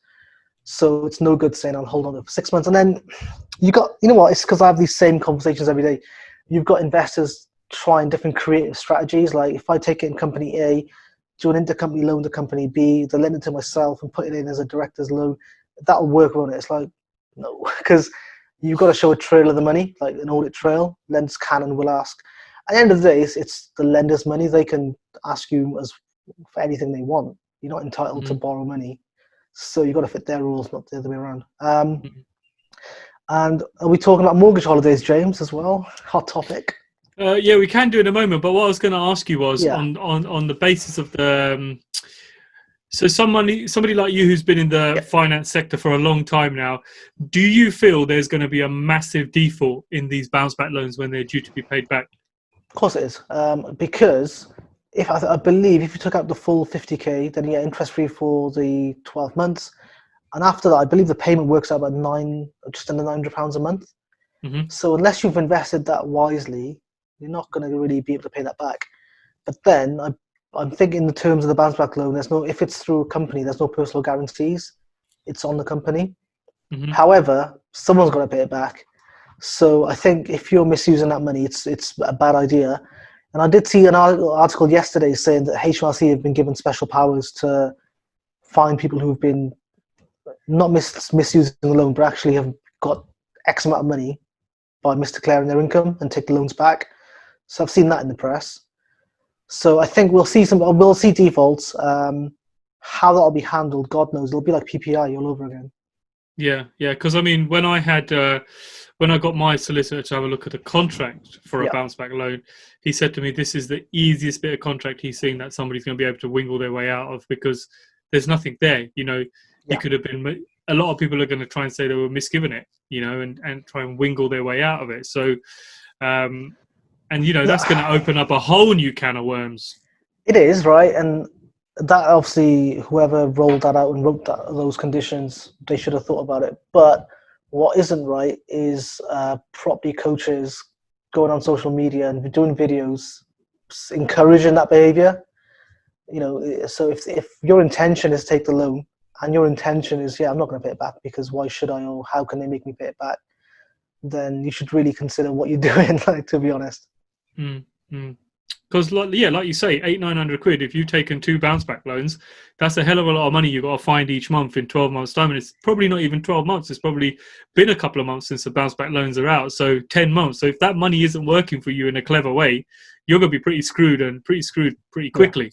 Speaker 2: So it's no good saying I'll hold on to it for 6 months. And then you know what? It's because I have these same conversations every day. You've got investors trying different creative strategies. Like if I take it in company A, do an intercompany loan to company B, then lend it to myself and put it in as a director's loan, that'll work on it. It's like, no, because you've got to show a trail of the money, like an audit trail. Lenders can and will ask. At the end of the day, it's the lender's money. They can ask you for anything they want. You're not entitled to borrow money. So you've got to fit their rules, not the other way around. And are we talking about mortgage holidays, James, as well? Hot topic.
Speaker 1: Yeah, we can do in a moment. But what I was going to ask you was on the basis of the... so somebody like you who's been in the finance sector for a long time now, do you feel there's going to be a massive default in these bounce back loans when they're due to be paid back?
Speaker 2: Of course it is. Because I believe if you took out the full 50k, then you get interest free for the 12 months. And after that, I believe the payment works out about just under £900 a month. So unless you've invested that wisely, you're not going to really be able to pay that back. But then I'm thinking in the terms of the bounce back loan, if it's through a company, there's no personal guarantees. It's on the company. However, someone's got to pay it back. So I think if you're misusing that money, it's a bad idea. And I did see an article yesterday saying that HMRC have been given special powers to find people who've been not misusing the loan, but actually have got X amount of money by misdeclaring their income and take the loans back. So I've seen that in the press. So I think we'll see defaults. How that'll be handled, God knows. It'll be like PPI all over again.
Speaker 1: Yeah. Because I mean, when I got my solicitor to have a look at a contract for a bounce back loan, he said to me, this is the easiest bit of contract he's seen that somebody's going to be able to wingle their way out of, because there's nothing there. You could have been, a lot of people are going to try and say they were misgiven it, and try and wingle their way out of it. So, that's going to open up a whole new can of worms.
Speaker 2: It is, right? And that obviously, whoever rolled that out and wrote those conditions, they should have thought about it. But what isn't right is property coaches going on social media and doing videos encouraging that behavior. So if your intention is to take the loan and your intention is, I'm not going to pay it back because why should I, or how can they make me pay it back, then you should really consider what you're doing, to be honest.
Speaker 1: Because like you say, 800-900 quid, if you've taken 2 bounce back loans, that's a hell of a lot of money you've got to find each month in 12 months time. And it's probably not even 12 months. It's probably been a couple of months since the bounce back loans are out. So 10 months. So if that money isn't working for you in a clever way, you're going to be pretty screwed pretty quickly.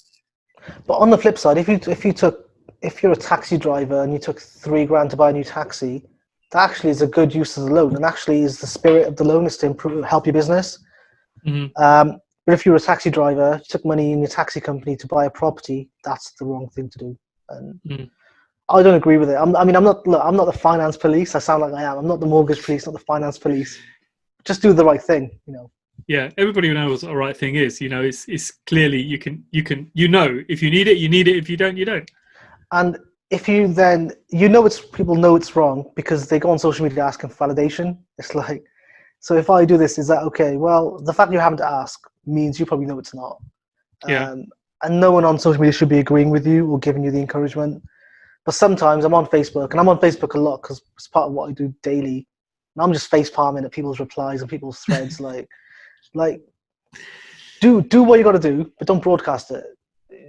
Speaker 1: But
Speaker 2: on the flip side, if you're a taxi driver and you took $3,000 to buy a new taxi, that actually is a good use of the loan, and actually is the spirit of the loan is to help your business. But if you're a taxi driver, you took money in your taxi company to buy a property, that's the wrong thing to do. And I don't agree with it. I'm not the finance police. I sound like I am. I'm not the mortgage police, not the finance police. Just do the right thing,
Speaker 1: Yeah, everybody knows what the right thing is. It's clearly you can if you need it, you need it. If you don't, you don't.
Speaker 2: And if you then people know it's wrong because they go on social media asking for validation. It's like, so if I do this, is that okay? Well, the fact you haven't to ask means you probably know it's not. And no one on social media should be agreeing with you or giving you the encouragement. But sometimes I'm on Facebook, and I'm on Facebook a lot because it's part of what I do daily. And I'm just face palming at people's replies and people's threads. like, do what you got to do, but don't broadcast it.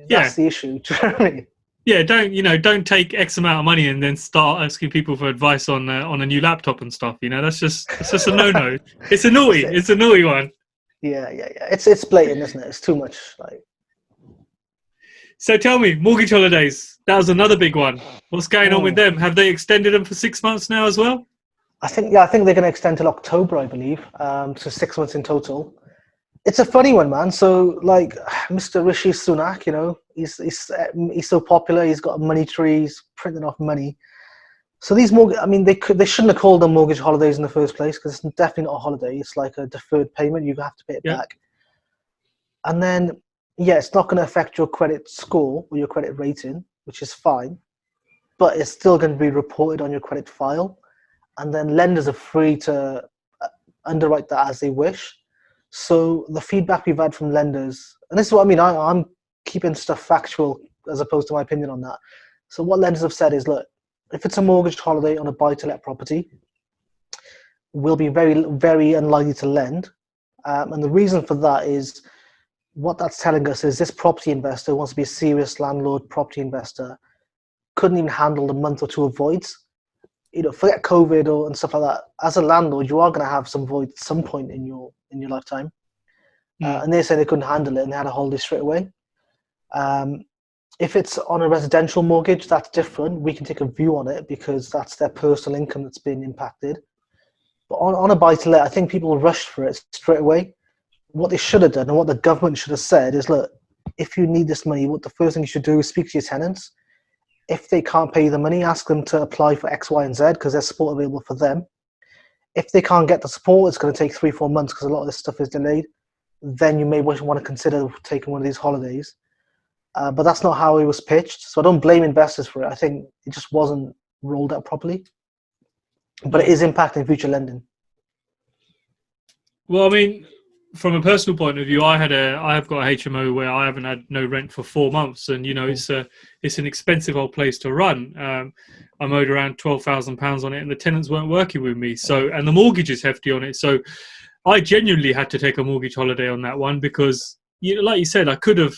Speaker 2: That's the issue. Do you know what I mean?
Speaker 1: Yeah, don't take X amount of money and then start asking people for advice on a new laptop and stuff. That's just a no-no. It's a naughty one.
Speaker 2: Yeah. It's blatant, isn't it? It's too much. Like,
Speaker 1: So tell me, mortgage holidays. That was another big one. What's going on with them? Have they extended them for 6 months now as well?
Speaker 2: I think they're going to extend till October, I believe. So 6 months in total. It's a funny one, man. So like Mr. Rishi Sunak, you know, he's so popular. He's got a money tree. He's printing off money. So these I mean, they shouldn't have called them mortgage holidays in the first place, because it's definitely not a holiday. It's like a deferred payment. You have to pay it back. And then, yeah, it's not going to affect your credit score or your credit rating, which is fine, but it's still going to be reported on your credit file. And then lenders are free to underwrite that as they wish. So the feedback we've had from lenders, and this is what I mean, I'm keeping stuff factual as opposed to my opinion on that. So what lenders have said is, look, if it's a mortgaged holiday on a buy-to-let property, we'll be very, very unlikely to lend. And the reason for that is, what that's telling us is this property investor wants to be a serious landlord property investor, couldn't even handle the month or two of voids. You know, forget COVID and stuff like that. As a landlord, you are going to have some voids at some point in your lifetime. And they say they couldn't handle it and they had a holiday straight away. If it's on a residential mortgage, that's different. We can take a view on it because that's their personal income that's been impacted. But on a buy-to-let, I think people rushed for it straight away. What they should have done and what the government should have said is, look, if you need this money, what the first thing you should do is speak to your tenants. If they can't pay you the money, ask them to apply for X, Y, and Z because there's support available for them. If they can't get the support, it's going to take 3-4 months because a lot of this stuff is delayed. Then you may want to consider taking one of these holidays. But that's not how it was pitched. So I don't blame investors for it. I think it just wasn't rolled out properly. But it is impacting future lending.
Speaker 1: Well, I mean, from a personal point of view, I've got a HMO where I haven't had no rent for 4 months, and you know it's an expensive old place to run. I'm owed around £12,000 on it, and the tenants weren't working with me. So, and the mortgage is hefty on it. So, I genuinely had to take a mortgage holiday on that one because, you know, like you said, I could have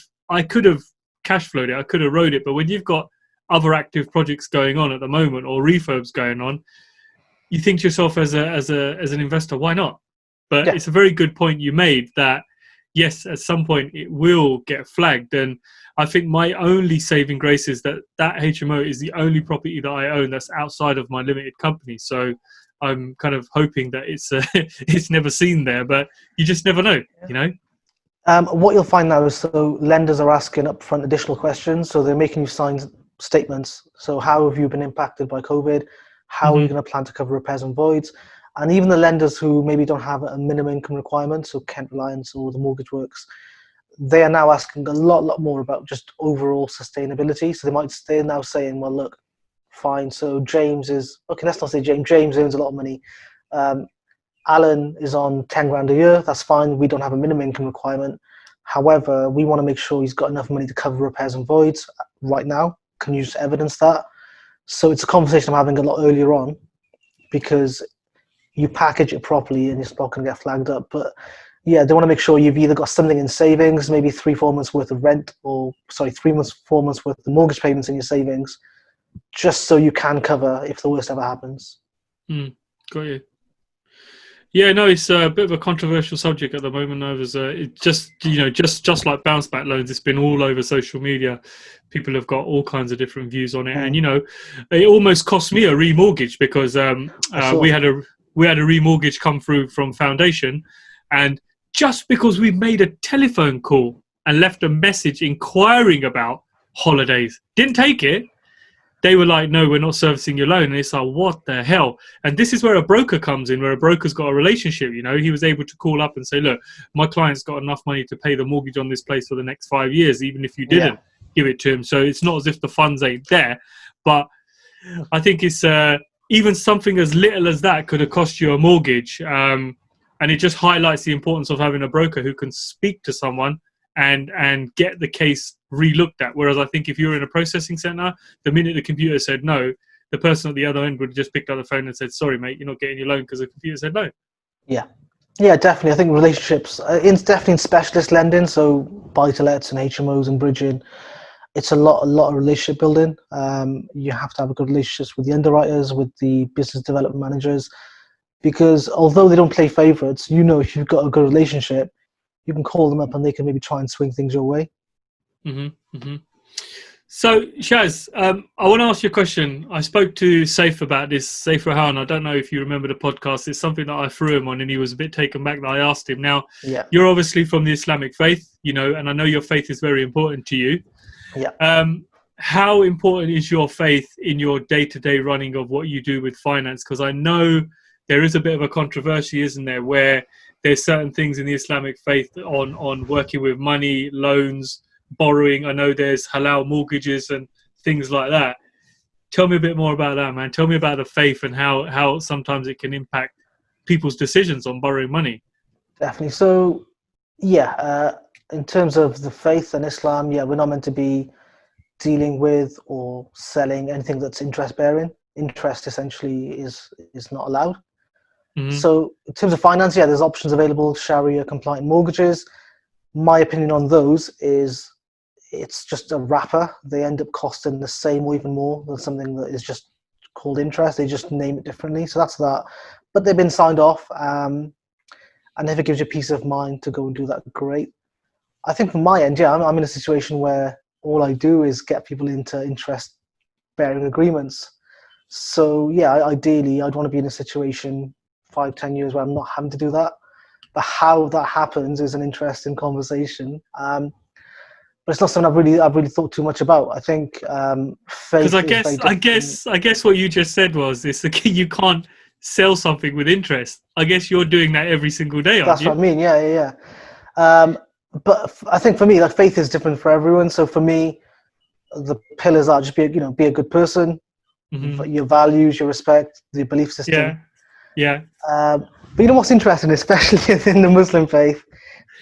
Speaker 1: cash flowed it, I could have rode it, but when you've got other active projects going on at the moment or refurbs going on, you think to yourself as an investor, why not? But it's a very good point you made that, yes, at some point it will get flagged. And I think my only saving grace is that HMO is the only property that I own that's outside of my limited company. So I'm kind of hoping that it's never seen there, but you just never know, you know?
Speaker 2: What you'll find now is, so lenders are asking upfront additional questions. So they're making you sign statements. So how have you been impacted by COVID? How are you going to plan to cover repairs and voids? And even the lenders who maybe don't have a minimum income requirement, so Kent Reliance or the Mortgage Works, they are now asking a lot more about just overall sustainability. So they're now saying, well, look, fine. So James is, okay, let's not say James. James earns a lot of money. Alan is on 10 grand a year. That's fine. We don't have a minimum income requirement. However, we want to make sure he's got enough money to cover repairs and voids right now. Can you just evidence that? So it's a conversation I'm having a lot earlier on, because you package it properly and it's not going to get flagged up. But yeah, they want to make sure you've either got something in savings, maybe 3-4 months worth of rent, or 4 months worth of mortgage payments in your savings, just so you can cover if the worst ever happens.
Speaker 1: Got you. Yeah, no, it's a bit of a controversial subject at the moment. It just, you know, just like bounce back loans, it's been all over social media. People have got all kinds of different views on it, and you know, it almost cost me a remortgage because we had a remortgage come through from Foundation, and just because we made a telephone call and left a message inquiring about holidays, didn't take it. They were like, no, we're not servicing your loan. And it's like, what the hell? And this is where a broker comes in, where a broker's got a relationship. You know, he was able to call up and say, look, my client's got enough money to pay the mortgage on this place for the next 5 years, even if you didn't give it to him. So it's not as if the funds ain't there. But I think it's even something as little as that could have cost you a mortgage. And it just highlights the importance of having a broker who can speak to someone and get the case re-looked at. Whereas I think if you're in a processing center, the minute the computer said no, the person at the other end would have just picked up the phone and said, sorry, mate, you're not getting your loan because the computer said no. Yeah,
Speaker 2: definitely. I think relationships, it's definitely in specialist lending, so buy-to-lets and HMOs and bridging, it's a lot of relationship building. You have to have a good relationships with the underwriters, with the business development managers, because although they don't play favorites, you know, if you've got a good relationship, you can call them up and they can maybe try and swing things your way.
Speaker 1: So, Shaz, I want to ask you a question. I spoke to Saif about this, Saif Rahan. I don't know if you remember the podcast. It's something that I threw him on and he was a bit taken back that I asked him. Now, you're obviously from the Islamic faith, you know, and I know your faith is very important to you. How important is your faith in your day-to-day running of what you do with finance? Because I know there is a bit of a controversy, isn't there, where there's certain things in the Islamic faith on working with money, loans, borrowing. I know there's halal mortgages and things like that. Tell me a bit more about that, man. Tell me about the faith and how sometimes it can impact people's decisions on borrowing money.
Speaker 2: Definitely. So, in terms of the faith and Islam, we're not meant to be dealing with or selling anything that's interest bearing. Interest essentially is not allowed. So in terms of finance, there's options available, Sharia compliant mortgages. My opinion on those is it's just a wrapper. They end up costing the same or even more than something that is just called interest. They just name it differently. So that's that. But they've been signed off. And if it gives you peace of mind to go and do that, great. I think from my end, I'm in a situation where all I do is get people into interest-bearing agreements. So ideally, I'd want to be in a situation 5-10 years where I'm not having to do that. But how that happens is an interesting conversation. But it's not something I've really thought too much about. I think faith. Because
Speaker 1: I guess what you just said was this: you can't sell something with interest. I guess you're doing that every single day, aren't you?
Speaker 2: That's what I mean. Yeah. But I think for me, like, faith is different for everyone. So for me, the pillars are just be a good person, your values, your respect, the belief system. But you know what's interesting, especially in the Muslim faith,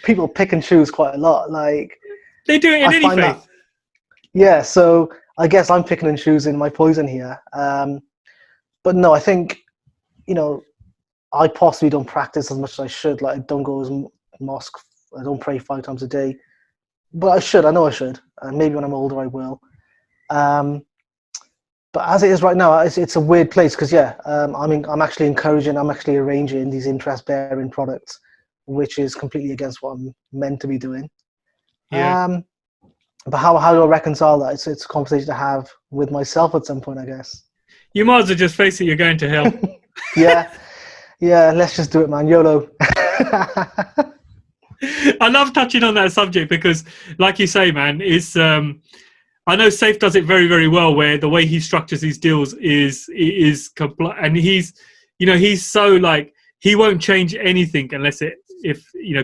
Speaker 2: people pick and choose quite a lot. Like,
Speaker 1: they do it in any faith.
Speaker 2: So I guess I'm picking and choosing my poison here. But no, I think, I possibly don't practice as much as I should. Like, I don't go to mosque. I don't pray 5 times a day, but I should. I know I should. And maybe when I'm older, I will. But as it is right now, it's a weird place because I'm actually arranging these interest-bearing products, which is completely against what I'm meant to be doing. But how do I reconcile that? It's a conversation to have with myself at some point, I guess.
Speaker 1: You might as well just face it. You're going to hell.
Speaker 2: Let's just do it, man. YOLO.
Speaker 1: I love touching on that subject because, like you say, man, it's I know Saif does it very, very well. Where the way he structures his deals is and he's so, like, he won't change anything unless it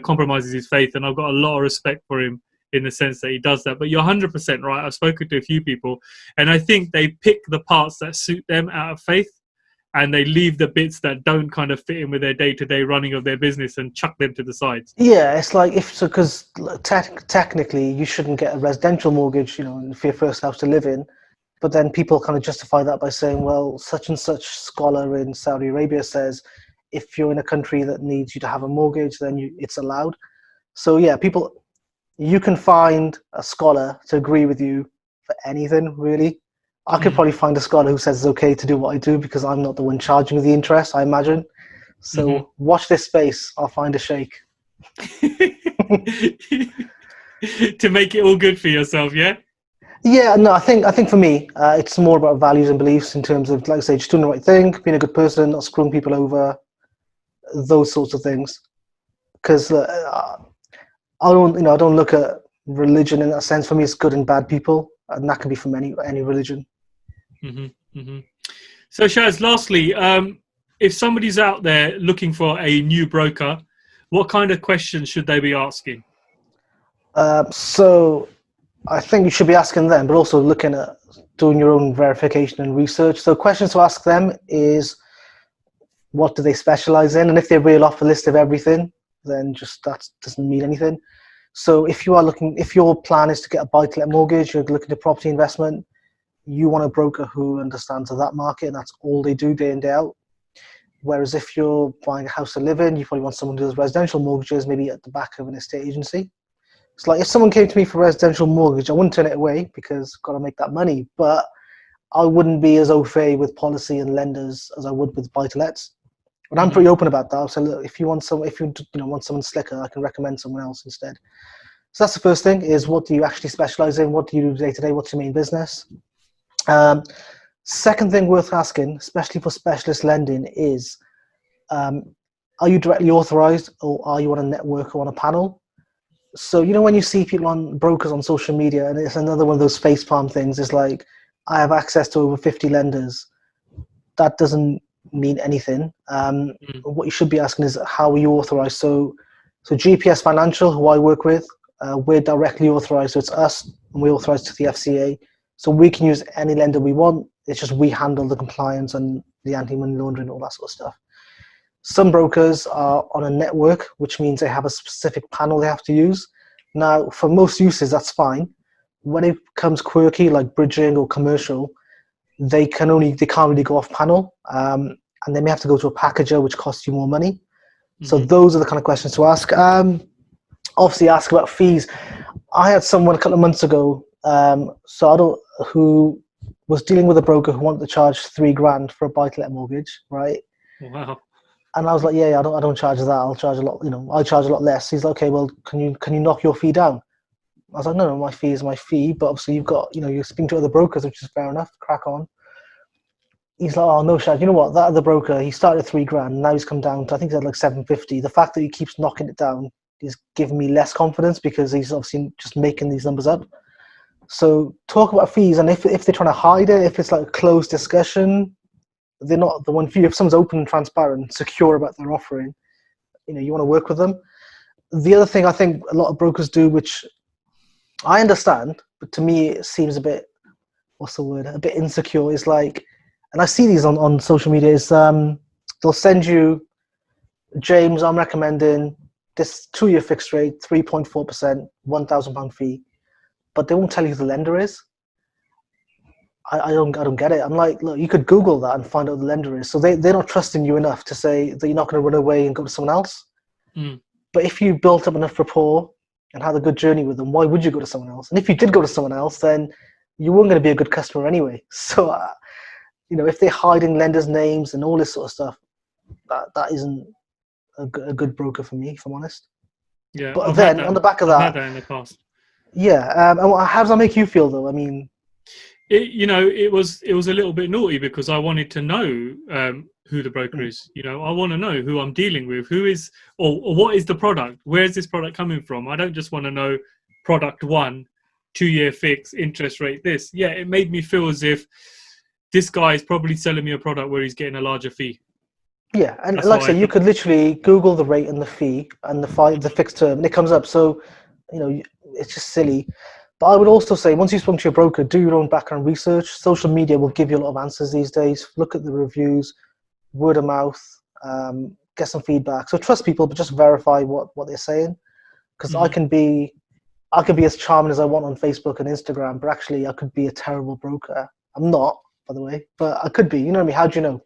Speaker 1: compromises his faith. And I've got a lot of respect for him in the sense that he does that. But you're 100% right. I've spoken to a few people, and I think they pick the parts that suit them out of faith, and they leave the bits that don't kind of fit in with their day-to-day running of their business and chuck them to the sides. Yeah,
Speaker 2: it's like because technically you shouldn't get a residential mortgage, for your first house to live in. But then people kind of justify that by saying, well, such and such scholar in Saudi Arabia says if you're in a country that needs you to have a mortgage, then it's allowed. So you can find a scholar to agree with you for anything, really. I could probably find a scholar who says it's okay to do what I do because I'm not the one charging the interest, I imagine. So watch this space. I'll find a sheikh.
Speaker 1: To make it all good for yourself, yeah?
Speaker 2: Yeah, no, I think for me, it's more about values and beliefs in terms of, like I say, just doing the right thing, being a good person, not screwing people over, those sorts of things. Because I don't look at religion in that sense. For me, it's good and bad people, and that can be from any religion.
Speaker 1: So Shaz, lastly, if somebody's out there looking for a new broker, what kind of questions should they be asking?
Speaker 2: So I think you should be asking them, but also looking at doing your own verification and research. So questions to ask them is, what do they specialize in? And if they reel off a list of everything, then just that doesn't mean anything. So if your plan is to get a buy-to-let mortgage, you're looking at property investment, you want a broker who understands of that market, and that's all they do day in, day out. Whereas if you're buying a house to live in, you probably want someone who does residential mortgages, maybe at the back of an estate agency. It's like if someone came to me for a residential mortgage, I wouldn't turn it away because I've got to make that money. But I wouldn't be as au fait with policy and lenders as I would with buy-to-lets. And I'm pretty open about that. So look, if you want want someone slicker, I can recommend someone else instead. So that's the first thing: is what do you actually specialize in? What do you do day to day? What's your main business? Second thing worth asking, especially for specialist lending, is are you directly authorized, or are you on a network or on a panel? So when you see people on brokers on social media, and it's another one of those facepalm things. It's like, I have access to over 50 lenders. That doesn't mean anything. What you should be asking is, how are you authorized? So 𝗕𝗂𝗃 Financial, who I work with, we're directly authorized. So it's us, and we're authorized to the FCA. So we can use any lender we want. It's just we handle the compliance and the anti-money laundering, all that sort of stuff. Some brokers are on a network, which means they have a specific panel they have to use. Now, for most uses, that's fine. When it becomes quirky, like bridging or commercial, they can't really go off panel, and they may have to go to a packager, which costs you more money. So those are the kind of questions to ask. Obviously, ask about fees. I had someone a couple of months ago, who was dealing with a broker who wanted to charge $3,000 for a buy-to-let mortgage, right?
Speaker 1: Wow.
Speaker 2: And I was like, yeah, I don't charge that. I'll charge a lot. I charge a lot less. He's like, okay, well, can you knock your fee down? I was like, no, my fee is my fee. But obviously, you've got, you're speaking to other brokers, which is fair enough. Crack on. He's like, oh no, Shaz, you know what? That other broker, he started at $3,000. Now he's come down to, I think he's at like 750. The fact that he keeps knocking it down is giving me less confidence, because he's obviously just making these numbers up. So talk about fees, and if they're trying to hide it, if it's like a closed discussion, they're not the one for you. If someone's open and transparent, secure about their offering, you want to work with them. The other thing I think a lot of brokers do, which I understand, but to me it seems a bit, a bit insecure, is like, and I see these on social media, is they'll send you, James, I'm recommending this 2-year fixed rate, 3.4%, £1,000 fee, but they won't tell you who the lender is. I don't get it. I'm like, look, you could Google that and find out who the lender is. So they're not trusting you enough to say that you're not going to run away and go to someone else. But if you built up enough rapport and had a good journey with them, why would you go to someone else? And if you did go to someone else, then you weren't going to be a good customer anyway. So, if they're hiding lenders' names and all this sort of stuff, that isn't a good broker for me, if I'm honest.
Speaker 1: Yeah.
Speaker 2: But then on the back of that,
Speaker 1: I've had that in the past.
Speaker 2: Yeah. And how does that make you feel, though? I mean,
Speaker 1: it was a little bit naughty, because I wanted to know who the broker is. I want to know who I'm dealing with, who is, or what is the product, where's this product coming from. I don't just want to know product 1, 2-year fix, interest rate this. Yeah, it made me feel as if this guy is probably selling me a product where he's getting a larger fee.
Speaker 2: Yeah, and like I say, you could literally Google the rate and the fee and the fixed term, and it comes up. So, it's just silly. But I would also say, once you've spoken to your broker, do your own background research. Social media will give you a lot of answers these days. Look at the reviews, word of mouth, get some feedback. So trust people, but just verify what they're saying. Because I can be as charming as I want on Facebook and Instagram, but actually I could be a terrible broker. I'm not, by the way, but I could be. You know what I mean? How do you know?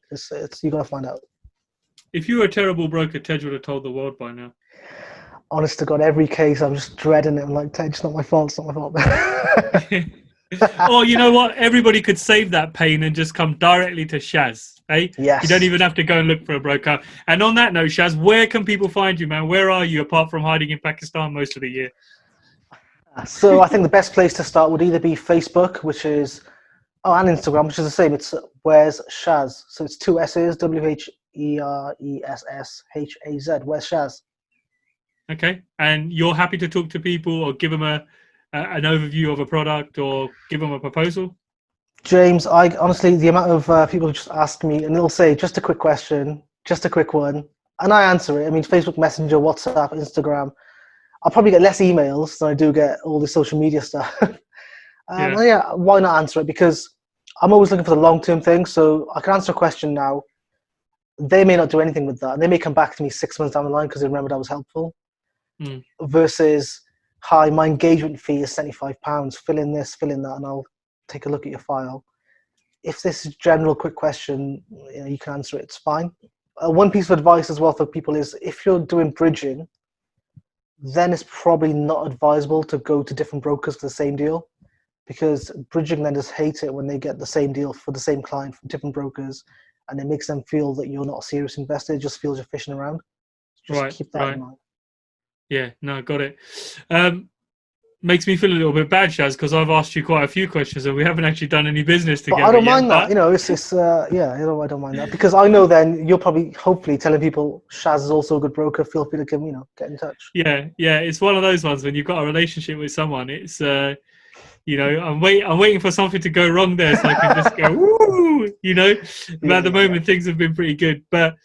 Speaker 2: You're gonna find out.
Speaker 1: If you were a terrible broker, Tej would have told the world by now.
Speaker 2: Honest to God, every case I'm just dreading it. I'm like, Tej, it's not my fault. It's not my fault.
Speaker 1: Oh, you know what? Everybody could save that pain and just come directly to Shaz. Eh?
Speaker 2: Yes.
Speaker 1: You don't even have to go and look for a broker. And on that note, Shaz, where can people find you, man? Where are you, apart from hiding in Pakistan most of the year?
Speaker 2: So I think the best place to start would either be Facebook, and Instagram, which is the same. It's Where's Shaz. So it's 2 S's, 𝗪𝗫𝗍𝗪𝗫𝗍𝗪𝗫. Where's Shaz?
Speaker 1: Okay. And you're happy to talk to people or give them an overview of a product or give them a proposal?
Speaker 2: James, I honestly, the amount of people just ask me, and they'll say, just a quick question, just a quick one, and I answer it. I mean, Facebook Messenger, WhatsApp, Instagram. I'll probably get less emails than I do get all the social media stuff. Yeah, why not answer it? Because I'm always looking for the long-term thing. So I can answer a question now. They may not do anything with that. They may come back to me 6 months down the line because they remembered I was helpful. Versus, hi, my engagement fee is £75. Fill in this, fill in that, and I'll take a look at your file. If this is a general quick question, you can answer it. It's fine. One piece of advice as well for people is, if you're doing bridging, then it's probably not advisable to go to different brokers for the same deal, because bridging lenders hate it when they get the same deal for the same client from different brokers, and it makes them feel that you're not a serious investor. It just feels you're fishing around. Just keep that in mind.
Speaker 1: Yeah, no, got it. Makes me feel a little bit bad, Shaz, because I've asked you quite a few questions and we haven't actually done any business together.
Speaker 2: But I don't mind that. I don't mind that, because I know then you're probably, hopefully, telling people Shaz is also a good broker. Feel free to get in touch.
Speaker 1: Yeah, it's one of those ones when you've got a relationship with someone. It's I'm waiting for something to go wrong there so I can just go woo. But at the moment things have been pretty good. But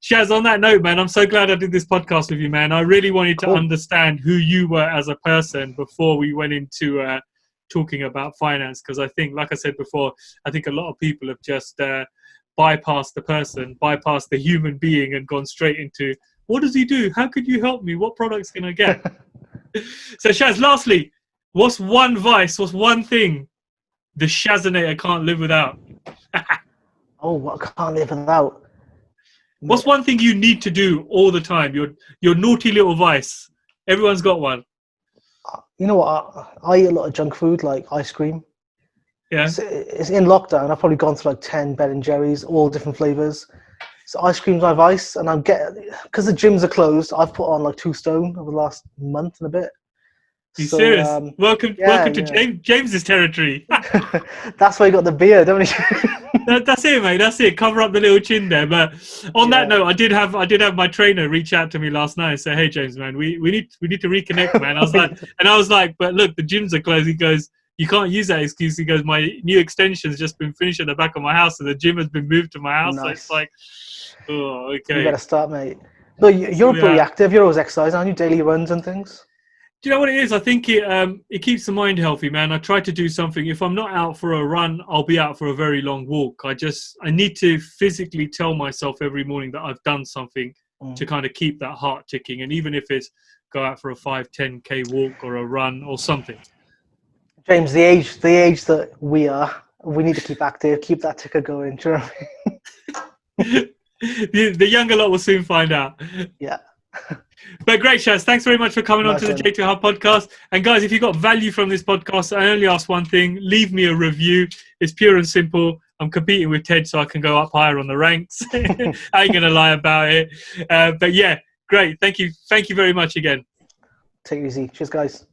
Speaker 1: Shaz, on that note, man, I'm so glad I did this podcast with you, man. I really wanted to understand who you were as a person before we went into talking about finance, because I think, like I said before, I think a lot of people have just bypassed the person, bypassed the human being, and gone straight into, what does he do? How could you help me? What products can I get? So Shaz, lastly, what's one vice, what's one thing the Shazinator can't live without?
Speaker 2: What can't live without?
Speaker 1: What's one thing you need to do all the time? Your naughty little vice. Everyone's got one.
Speaker 2: You know what? I eat a lot of junk food, like ice cream.
Speaker 1: Yeah.
Speaker 2: It's in lockdown. I've probably gone through like 10 𝗏𝗏𝗁𝗍𝗍, all different flavors. So ice cream's my vice, and because the gyms are closed, I've put on like 2 stone over the last month and a bit.
Speaker 1: You serious? Welcome to James's territory.
Speaker 2: That's why you got the beard, haven't you?
Speaker 1: That's it, mate. That's it. Cover up the little chin there. But on that note, I did have my trainer reach out to me last night and say, "Hey, James, man, we need to reconnect, man." I was like, "But look, the gyms are closed." He goes, "You can't use that excuse." He goes, "My new extension's just been finished at the back of my house, and the gym has been moved to my house." Nice. So it's like, oh, okay.
Speaker 2: You better start, mate. No, you're pretty active. You're always exercising, aren't you? Daily runs and things.
Speaker 1: Do you know what it is? I think it keeps the mind healthy, man. I try to do something. If I'm not out for a run, I'll be out for a very long walk. I need to physically tell myself every morning that I've done something to kind of keep that heart ticking. And even if it's go out for a 5-10K walk or a run or something.
Speaker 2: James, the age that we are, we need to keep active, keep that ticker going. Do you know what I
Speaker 1: mean? the younger lot will soon find out.
Speaker 2: Yeah.
Speaker 1: But great, Shaz. Thanks very much for coming on to the J2 Hub podcast. And guys, if you got value from this podcast, I only ask one thing: leave me a review. It's pure and simple. I'm competing with Ted, so I can go up higher on the ranks. I ain't gonna lie about it. But yeah, great. Thank you very much again.
Speaker 2: Take it easy. Cheers, guys.